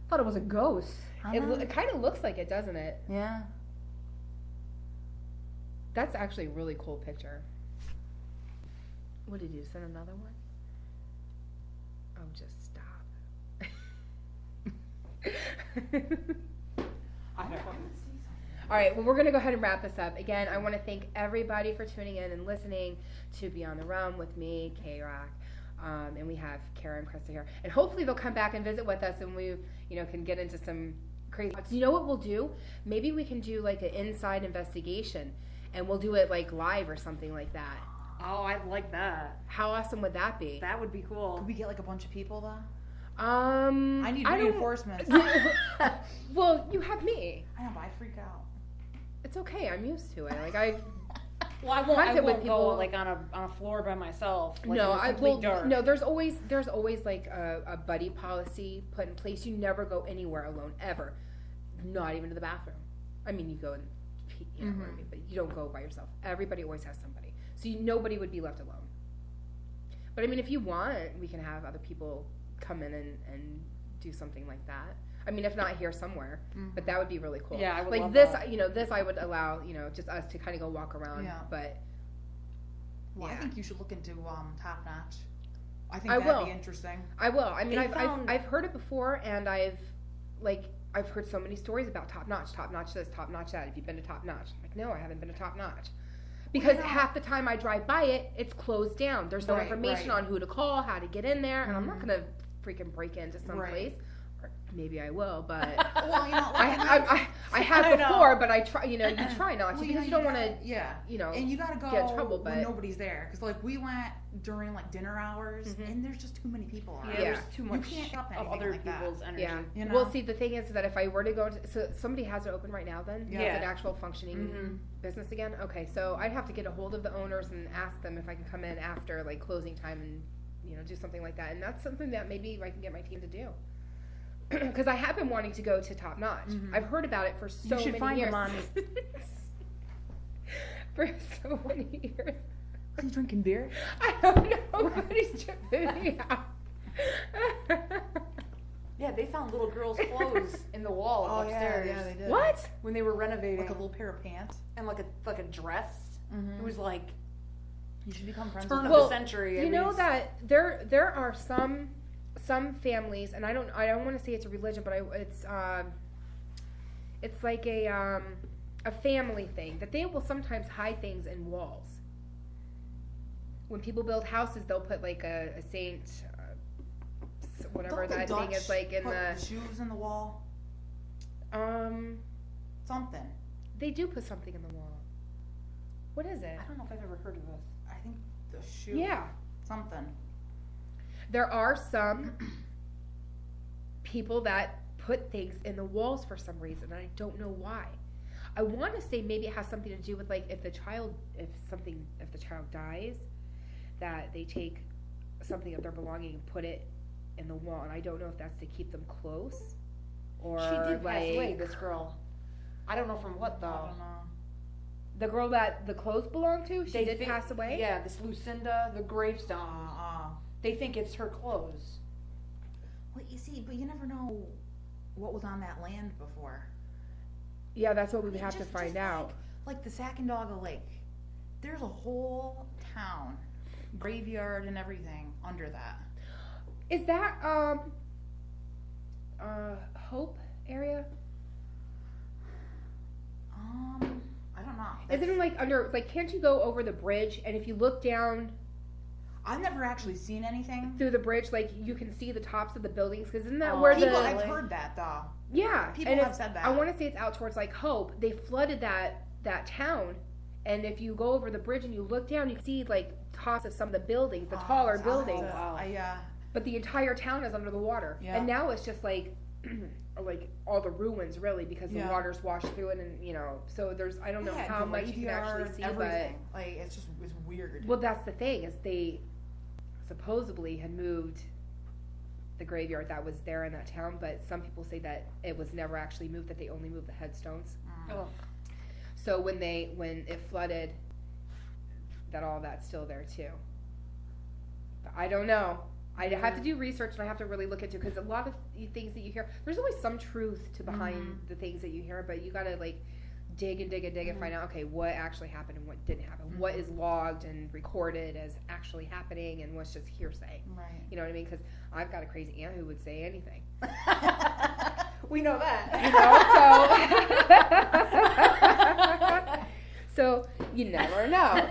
Thought it was a ghost. It kind of looks like it, doesn't it? Yeah. That's actually a really cool picture. What did you send another one? Oh, just stop. I know. All right, well, we're going to go ahead and wrap this up. Again, I want to thank everybody for tuning in and listening to Beyond the Realm with me, K Rock. And we have Kara and Kristen here. And hopefully they'll come back and visit with us, and we, can get into some crazy. So you know what we'll do? Maybe we can do like an inside investigation, and we'll do it like live or something like that. Oh, I'd like that. How awesome would that be? That would be cool. Could we get like a bunch of people though? I need don't- reinforcements. Well, you have me. I know, but I freak out. It's okay. I'm used to it. Like I Well, I won't Hunted with go people- like on a floor by myself. Like no, in I complete will. dark. No, there's always like a buddy policy put in place. You never go anywhere alone ever. Not even to the bathroom. I mean, you go and pee, what I mean, but you don't go by yourself. Everybody always has somebody, so nobody would be left alone. But I mean, if you want, we can have other people come in and do something like that. I mean, if not here, somewhere. But that would be really cool. Yeah, I would like love this. that. This I would allow. Just us to kind of go walk around. Yeah. But Well, yeah. I think you should look into Top Notch. I think I that'd will. be interesting. I will. I mean, They found- I've heard it before, and I've like I've heard so many stories about Top Notch this, Top Notch that. Have you been to Top Notch? I'm like, no, I haven't been to Top Notch. Because half the time I drive by it, it's closed down. There's no information on who to call, how to get in there, and I'm not going to freaking break into some place. Or maybe I will, but Well, I have before, but I try, you try not to because you don't want to, and you gotta go get in trouble, but when nobody's there. Because like we went during like dinner hours, and there's just too many people around. There's too much you can't stop of other like people's energy. Yeah. Well, see, the thing is that if I were to go to, so somebody has it open right now then? Yeah. It's an actual functioning business again? Okay, so I'd have to get a hold of the owners and ask them if I can come in after like closing time and, do something like that. And that's something that maybe I can get my team to do. Because I have been wanting to go to Top Notch. I've heard about it for so many years. You should find them on for so many years. Are you drinking beer? I don't know, but he's tripping me out. Yeah, they found little girls' clothes in the wall upstairs. Yeah, they did. What? When they were renovating. Like a little pair of pants. And like a dress. It was like you should become friends turn with of the century. You know that there are some families, and I don't want to say it's a religion, but it's like a family thing that they will sometimes hide things in walls. When people build houses, they'll put like a saint, whatever that thing is, like in the shoes in the wall. Something. They do put something in the wall. What is it? I don't know if I've ever heard of this. I think the shoe. Yeah. Something. There are some people that put things in the walls for some reason, and I don't know why. I want to say maybe it has something to do with like if the child dies, that they take something of their belonging and put it in the wall, and I don't know if that's to keep them close or She did like, pass away, this girl. I don't know from what though. I don't know. The girl that the clothes belonged to, she did pass away? Yeah, this Lucinda, the gravestone. They think it's her clothes. Well, you see, but you never know what was on that land before. Yeah, that's what we would have to find out. Like the Sacandaga Lake. There's a whole town, graveyard and everything under that. Is that Hope area? I don't know. Isn't it like under, like, can't you go over the bridge, and if you look down I've never actually seen anything through the bridge, like, you can see the tops of the buildings? Because isn't that Oh, where people, the... I've heard that though. Yeah. People have said that. I want to say it's out towards, like, Hope. They flooded that town, and if you go over the bridge and you look down, you can see, like, tops of some of the buildings, the taller buildings. Wow. But the entire town is under the water. Yeah. And now it's just, like... like all the ruins really because the water's washed through it, and so there's I don't know how much you can actually see, everything. But like it's weird. Well, that's the thing is they supposedly had moved the graveyard that was there in that town, but some people say that it was never actually moved, that they only moved the headstones. Oh. So when it flooded, that all that's still there too. But I don't know. I'd have to do research, and I have to really look into, because a lot of things that you hear, there's always some truth to behind the things that you hear, but you gotta like dig and dig and dig and find out, okay, what actually happened and what didn't happen, what is logged and recorded as actually happening, and what's just hearsay. Right. You know what I mean? Because I've got a crazy aunt who would say anything. We know that. So you never know.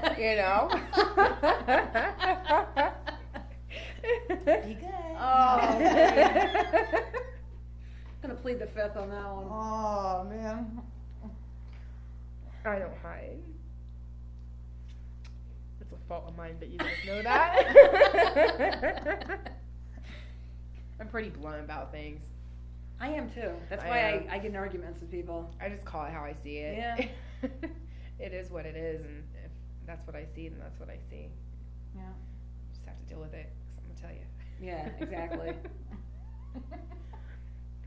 Be good. Oh, gonna plead the fifth on that one. Oh man. I don't hide. It's a fault of mine, but you guys know that. I'm pretty blunt about things. I am too. That's why I get in arguments with people. I just call it how I see it. Yeah. It is what it is, and if that's what I see, then that's what I see. Yeah. Just have to deal with it, 'cause I'm gonna tell you. Yeah, exactly.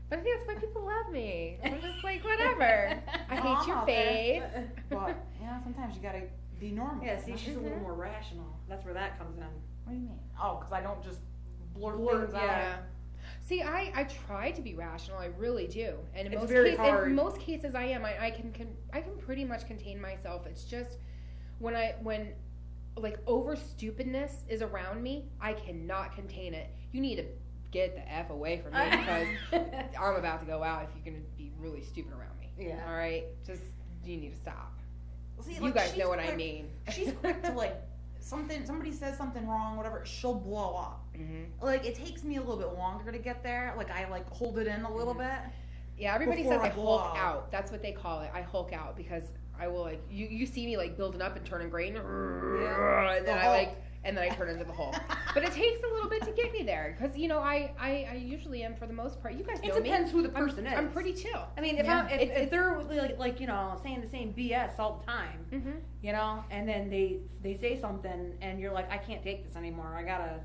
But I think that's why people love me. I'm just like, whatever. I hate your face. But sometimes you gotta be normal. Yeah, see, she's a little more rational. That's where that comes in. What do you mean? Oh, because I don't just blurt things out. Yeah. See, I try to be rational. I really do, and in most cases, I am. I can pretty much contain myself. It's just when like over stupidness is around me, I cannot contain it. You need to get the F away from me because I'm about to go out if you're going to be really stupid around me. Yeah. All right? Just, you need to stop. See, You like, guys she's know what quick, I mean. She's quick to like somebody says something wrong, whatever, she'll blow up. Mm-hmm. Like it takes me a little bit longer to get there. Like I like hold it in a little bit. Yeah, everybody Before says I I blow hulk up. out. That's what they call it. I hulk out because I will like you see me like building up and turning green, and then The I Hulk. like and then I turn into the Hulk. But it takes a little bit to get me there because I usually am for the most part. You guys know It me. depends who the person is. I'm pretty chill. I mean, if Yeah. if they're like saying the same BS all the time, Mm-hmm. and then they say something and you're like, I can't take this anymore. I gotta,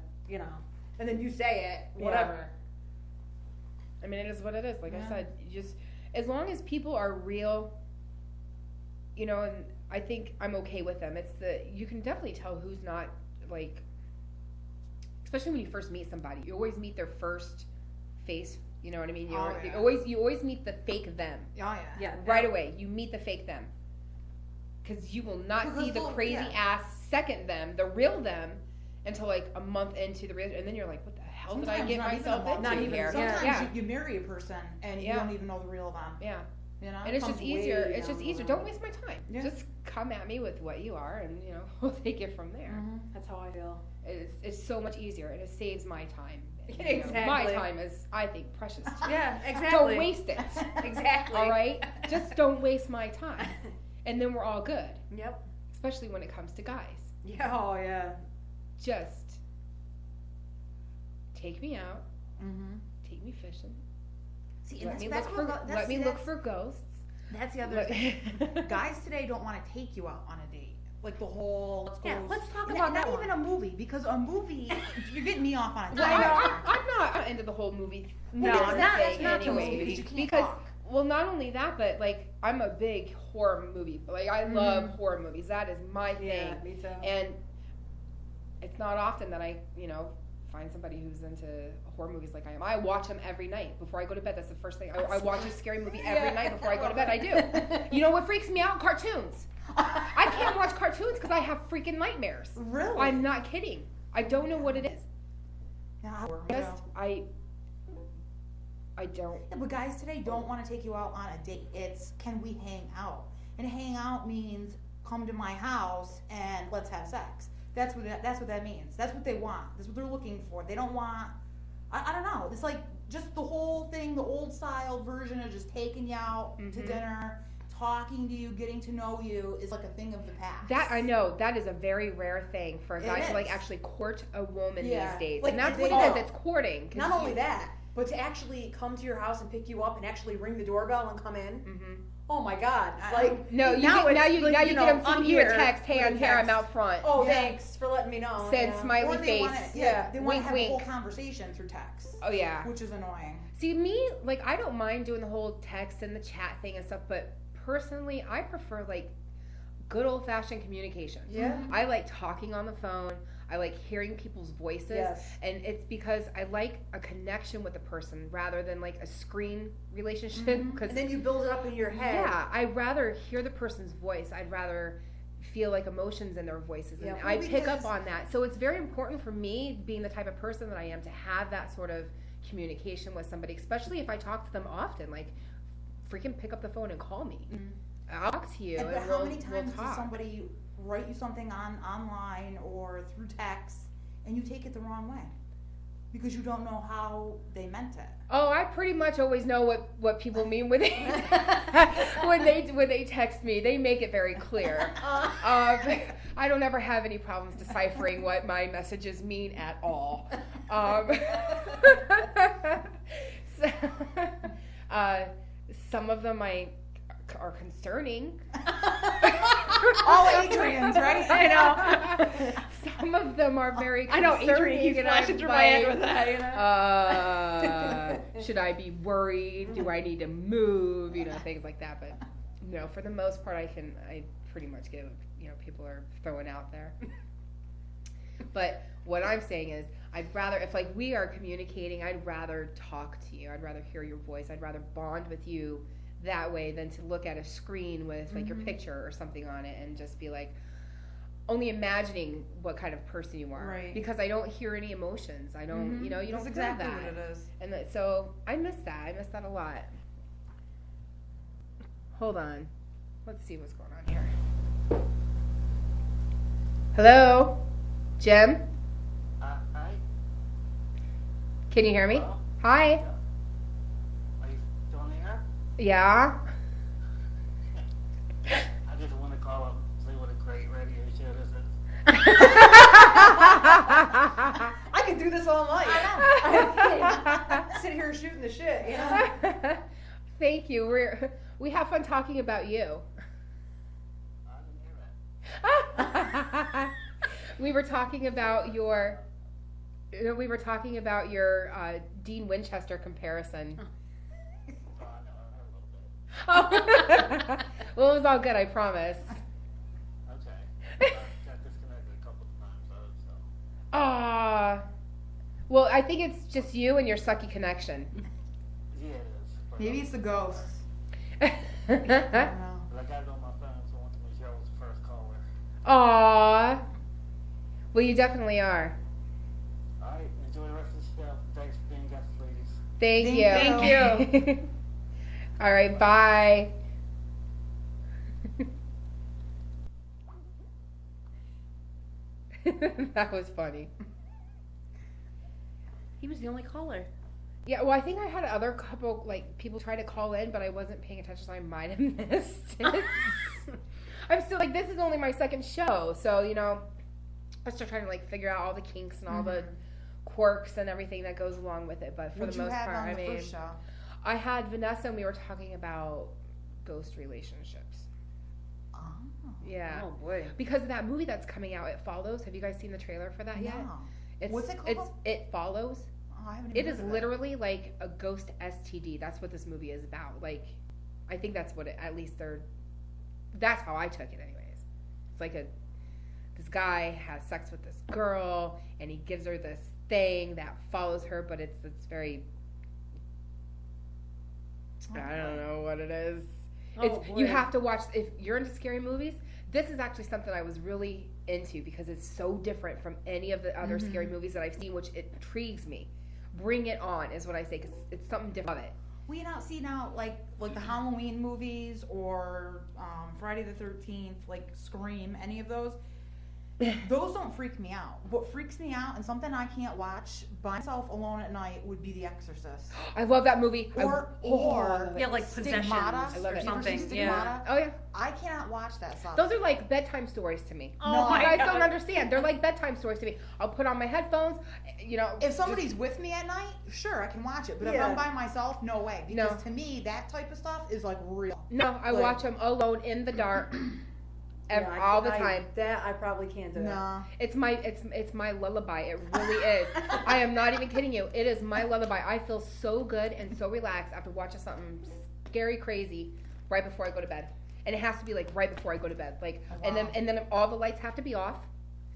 and then you say it, whatever. I mean, it is what it is. Like I Yeah. said, you just as long as people are real, and I think I'm okay with them. It's you can definitely tell who's not like, especially when you first meet somebody. You always meet their first face. You know what I mean? You always meet the fake them. Oh yeah. Yeah. Right away. You meet the fake them. Because you will not Because see the they'll- crazy yeah. ass second them, the real them, until like a month into the real, and then you're like, what the hell did I Sometimes get not even myself a month. into Not even- here? Sometimes Yeah. you marry a person and you Yeah. don't even know the real them. Yeah. You know. And it's comes just easier. way It's just down the easier. line. Don't waste my time. Yeah. Just come at me with what you are, and we'll take it from there. That's how I feel. It's so much easier, and it saves my time. Exactly. My time is, I think, precious. To me. Yeah, exactly. Don't waste it. Exactly. All right. Just don't waste my time, and then we're all good. Yep. Especially when it comes to guys. Yeah. Oh yeah. Just take me out. Mm-hmm. Take me fishing. See, and Let me that's look for. what- Let me look for ghosts. That's the other Let- thing. Guys today don't want to take you out on a date. Like the whole let's go. Yeah, let's talk and about not that even one. a movie because a movie you're getting me off on a Well, date. I'm not into the whole movie. No, movie not- thing not too much anyway, because you can't because talk. well, not only that, but like I'm a big horror movie. Like I love Mm-hmm. horror movies. That is my thing. Yeah, me too. And it's not often that I, find somebody who's into horror movies like I am. I watch them every night before I go to bed. That's the first thing. I watch a scary movie every night before I go to bed. I do. You know what freaks me out? Cartoons. I can't watch cartoons because I have freaking nightmares. Really? I'm not kidding. I don't know what it is. Yeah, Just I don't. Yeah, but guys today don't want to take you out on a date. It's can we hang out? And hang out means come to my house and let's have sex. That's what that means. That's what they want. That's what they're looking for. They don't want. I don't know. It's like just the whole thing, the old style version of just taking you out to Mhm. dinner, talking to you, getting to know you is like a thing of the past. That I know that is a very rare thing for a It guy to like is. actually court a woman Yeah. these days, Like, and that's they what it is. don't. It's courting. 'Cause Not only that, but to actually come to your house and pick you up and actually ring the doorbell and come in. Mhm. Oh my God! Like No, you now get, now it's you like, now you get them I'm sending you a here text. Hey, with a I'm here. I'm text. out front. Oh, Yeah. thanks for letting me know. Send yeah. smiley Or they face. want Yeah. they want Wink, to have a whole wink. conversation through text, Oh yeah. which is annoying. See me, like I don't mind doing the whole text and the chat thing and stuff, but personally, I prefer like good old fashioned communication. Yeah. I like talking on the phone. I like hearing people's voices. Yes. And it's because I like a connection with the person rather than like a screen relationship. Mhm. Because And then you build it up in your head. yeah, I'd rather hear the person's voice. I'd rather feel like emotions in their voices, and Yeah, well, I pick up because- on that. So it's very important for me, being the type of person that I am, to have that sort of communication with somebody, especially if I talk to them often. Like, freaking pick up the phone and call me. I'll talk to you, And, and but we'll, how many times we'll does talk. somebody write you something online or through text and you take it the wrong way because you don't know how they meant it? Oh, I pretty much always know what people mean when they when they text me. They make it very clear. I don't ever have any problems deciphering what my messages mean at all. So, some of them are concerning. All Adrians, right? I know. Some of them are very I know concerning. Adrian keeps and flashing I'm through my head like, with that. should I be worried? Do I need to move? Things like that. But no, for the most part, I pretty much get what people are throwing out there. But what I'm saying is, I'd rather, if like we are communicating, I'd rather talk to you. I'd rather hear your voice. I'd rather bond with you that way than to look at a screen with like your picture or something on it and just be like, only imagining what kind of person you are. Right. Because I don't hear any emotions. I don't, Mhm. you don't That's feel exactly that. what it is. And so I miss that. I miss that a lot. Hold on. Let's see what's going on here. Hello? Jim? Hi. Can you hear me? Hello? Hi? Are you still in here? Yeah? I just want to call up and say what a great radio show this is. I could do this all night. Sit here shooting the shit, you know? Thank you. We have fun talking about you. I didn't hear that. We were talking about your Dean Winchester comparison. Oh, I know a little bit. Well, it was all good, I promise. Okay. I got disconnected a couple of times, so. Well, I think it's just you and your sucky connection. Yeah, it is. But, Maybe it's the ghosts. I don't but know. I got it on my phone, so I want to make sure I was the first caller. Aww. Well, you definitely are. All right. Enjoy the rest of the show. Thanks for being guests, ladies. Thank Thank you. All right, bye. That was funny. He was the only caller. Yeah, well, I think I had other couple, people try to call in, but I wasn't paying attention, so I might have missed it. I'm still, this is only my second show, so, I'm still trying to, figure out all the kinks and all the quirks and everything that goes along with it, but for What'd the you most have part, on the first show? I had Vanessa, and we were talking about ghost relationships. Oh. Yeah. Oh boy. Because of that movie that's coming out, It Follows. Have you guys seen the trailer for that yet? No. It's, What's it called? It's It Follows. Oh, I haven't It even is heard of literally like a ghost STD. That's what this movie is about. I think that's what that's how I took it anyways. It's like this guy has sex with this girl and he gives her this thing that follows her, but it's very, I don't know what it is. You have to watch, if you're into scary movies, this is actually something I was really into because it's so different from any of the other scary movies that I've seen, which it intrigues me. Bring it on is what I say, because it's something different of it. We not see now like the Halloween movies or Friday the 13th, Scream, any of those. Those don't freak me out. What freaks me out and something I can't watch by myself alone at night would be The Exorcist. I love that movie. Or Yeah, like Stigmata. Possessions I love or it. You ever seen something. Stigmata? Oh yeah, I cannot watch that stuff. those are like bedtime stories to me. Oh No, my You guys God. don't understand. They're like bedtime stories to me. I'll put on my headphones. If somebody's with me at night, sure, I can watch it. But if Yeah. I'm by myself, no way. No. Because to me, that type of stuff is real. No, I Like- watch them alone in the dark, Yeah, all the time. That I probably can't do. No. It's my lullaby. It really is. I am not even kidding you. It is my lullaby. I feel so good and so relaxed after watching something scary, crazy, right before I go to bed. And it has to be right before I go to bed. And then all the lights have to be off.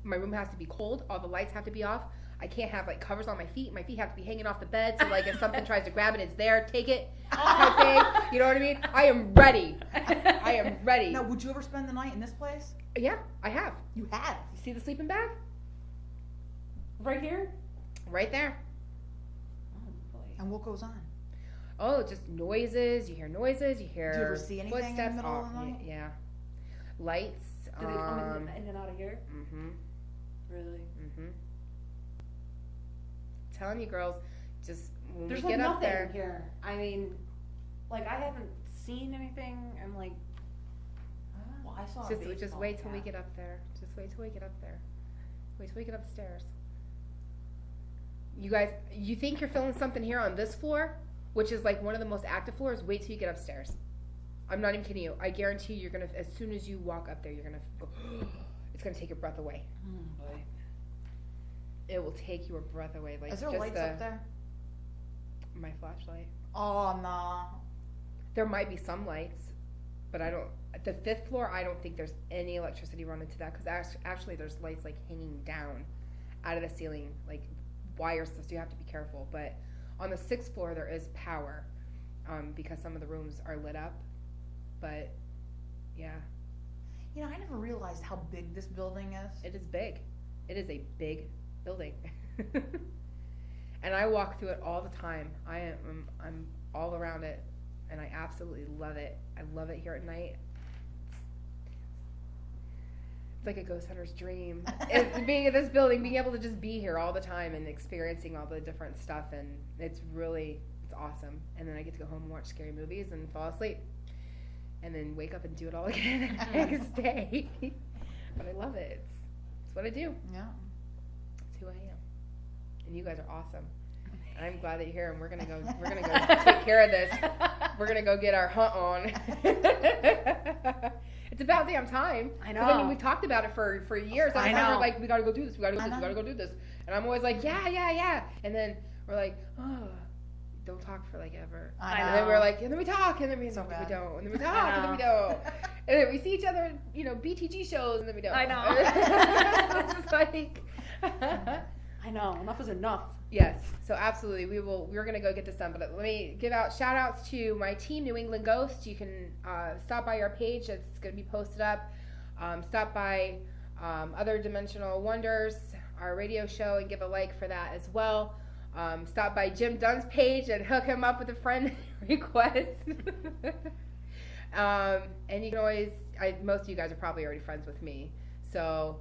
My room has to be cold. All the lights have to be off. I can't have covers on my feet. My feet have to be hanging off the bed. So if something tries to grab it, it's there. Take it. Type thing. You know what I mean? I am ready. I am ready. Now, would you ever spend the night in this place? Yeah, I have. You have. You see the sleeping bag? Right here? Right there. Oh boy. And what goes on? Oh, just noises. You hear noises. You hear Do you ever see anything in the footsteps. middle of the night? Yeah. Lights. Do they come in and out of here? Mm-hmm. Really? Mm-hmm. Telling you girls, just when There's we get up nothing there. here. I mean, I haven't seen anything. I'm like, well, I saw. a Just baseball wait till we cap. get up there. Just wait till we get up there. Wait till we get upstairs. You guys, you think you're feeling something here on this floor, which is one of the most active floors? Wait till you get upstairs. I'm not even kidding you. I guarantee you're gonna, as soon as you walk up there, you're gonna go. It's gonna take your breath away. Oh boy. It will take your breath away. Is there just lights up there? My flashlight. Oh, no. There might be some lights, but I don't. The 5th floor, I don't think there's any electricity run into that because actually there's lights hanging down out of the ceiling, wires. So you have to be careful. But on the 6th floor, there is power because some of the rooms are lit up. But yeah. You know, I never realized how big this building is. It is big. It is a big building. And I walk through it all the time. I'm all around it, and I absolutely love it. I love it here at night. It's like a ghost hunter's dream. Being in this building, being able to just be here all the time and experiencing all the different stuff, and it's awesome. And then I get to go home and watch scary movies and fall asleep, and then wake up and do it all again the next day. But I love it. It's what I do. Yeah. It's who I am. And you guys are awesome. And I'm glad that you're here, and we're gonna go take care of this. We're gonna go get our hunt on. It's about damn time. I know. 'Cause, I mean, we talked about it for years. Every I time know. we're like, we gotta go do this, we gotta go do this. And I'm always like, yeah. And then we're like, oh, don't talk for like ever. I And know. then we're like, and then we talk, and then we, So and then bad. we don't, and then we talk, and then we don't. And then we see each other at, BTG shows, and then we don't. I know. It's just like, I know. Enough is enough. yes. So absolutely, we're gonna go get this done. But let me give out shout outs to my team, New England Ghost. You can stop by our page. It's gonna be posted up. Stop by Other Dimensional Wonders, our radio show, and give a like for that as well. Stop by Jim Dunn's page and hook him up with a friend request. And you can always, most of you guys are probably already friends with me. So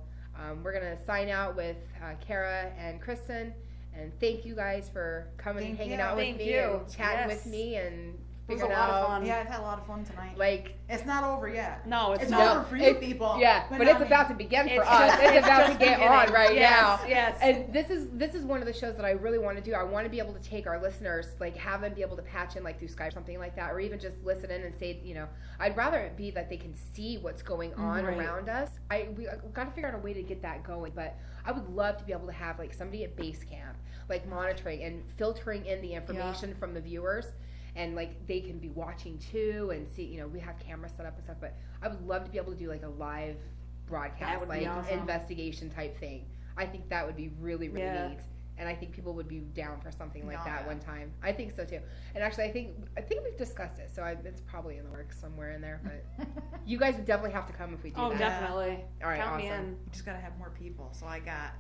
we're going to sign out with Kara and Kristen. And thank you guys for coming and Thank hanging you. out with Thank me you. and chatting Yes. with me and It was a figuring lot of out, fun. Yeah, I've had a lot of fun tonight. like, It's not over yet. No, it's It's not. over for you people. Yeah, but not it's me. about to begin for It's us. just- It's it's about to just get beginning. on right Yes, now. yes. And this is one of the shows that I really want to do. I want to be able to take our listeners, like have them be able to patch in like through Skype or something like that, or even just listen in and say, I'd rather it be that they can see what's going on Right. around us. We got to figure out a way to get that going, but I would love to be able to have like somebody at base camp, like monitoring and filtering in the information from the viewers. And like they can be watching too and see, we have cameras set up and stuff, but I would love to be able to do like a live broadcast, That would be like awesome. investigation type thing. I think that would be really, really Yeah. neat. And I think people would be down for something like Oh, that yeah. one time. I think so too. And actually, I think we've discussed it, so it's probably in the works somewhere in there. But you guys would definitely have to come if we do Oh, that. definitely. All right, Count me awesome. in. You just gotta have more people. So I got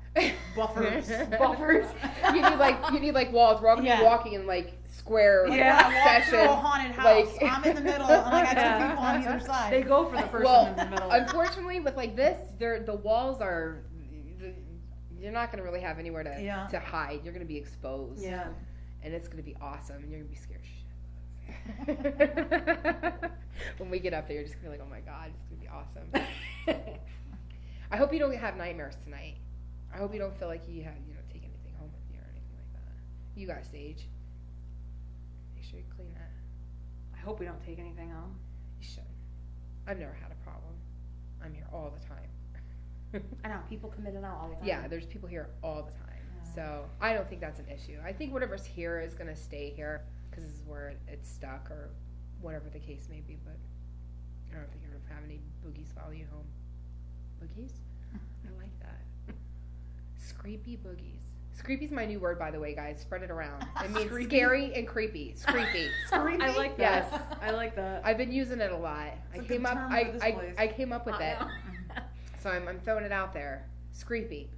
buffers. Buffers. You need like walls. We're all gonna Yeah. be walking in like square Yeah. I walk through a sessions. haunted house. like- I'm in the middle, and I got two Yeah. people on either side. They go for the person Well, in the middle. unfortunately, with like this, the walls are. You're not gonna really have anywhere to Yeah. to hide. You're gonna be exposed. Yeah. And it's gonna be awesome, and you're gonna be scared shitless. When we get up there, you're just gonna be like, oh my god, it's gonna be awesome. I hope you don't have nightmares tonight. I hope you don't feel like you have, take anything home with you or anything like that. You got stage. Make sure you clean that. I hope we don't take anything home. You should. I've never had a problem. I'm here all the time. I know, people come in and out all the time. Yeah, there's people here all the time. So I don't think that's an issue. I think whatever's here is going to stay here because this is where it's stuck or whatever the case may be. But I don't think you're going to have any boogies follow you home. Boogies? I like that. Screepy boogies. Screepy's my new word, by the way, guys. Spread it around. It means Screepy? scary and creepy. Screepy. I like that. Yes. I like that. I've been using it a lot. It's a good term for this place. I came up with I it. know. So I'm throwing it out there. Screepy.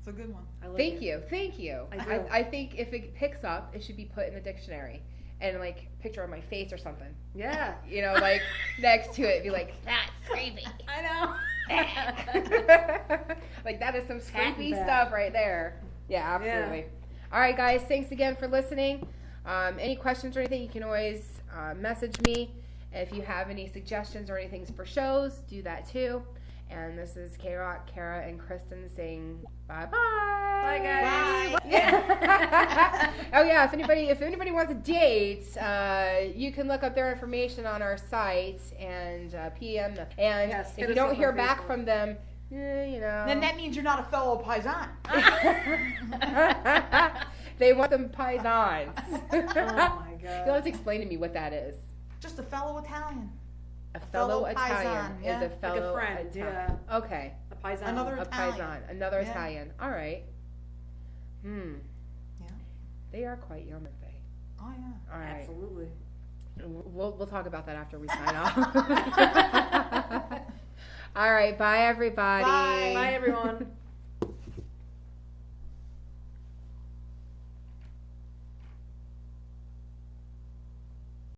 It's a good one. I like Thank it. you, thank you. I do. I think if it picks up, it should be put in the dictionary and like picture of my face or something. Yeah. Like next to it, be like that's creepy. I know. Like that is some Patent creepy that. stuff right there. Yeah, absolutely. All right, guys, thanks again for listening. Any questions or anything, you can always message me. If you have any suggestions or anything for shows, do that too. And this is K Rock, Kara, and Kristen saying bye bye. Bye, guys. Bye. Yeah. Oh yeah, if anybody wants a date, you can look up their information on our site and PM them. And Yes, if hit you us don't up hear on back Facebook. from them, Then that means you're not a fellow paisan. they want them paisans. Oh my god. You'll have to explain to me what that is. Just a fellow Italian. A fellow fellow Italian paisan, yeah. is a Like a fellow friend, Italian. Okay, A paisan. Another a Italian. paisan, another Yeah. Italian. All right. Yeah. They are quite young, aren't they? Oh yeah. All right. Absolutely. We'll talk about that after we sign off. All right. Bye, everybody. Bye. Bye, everyone.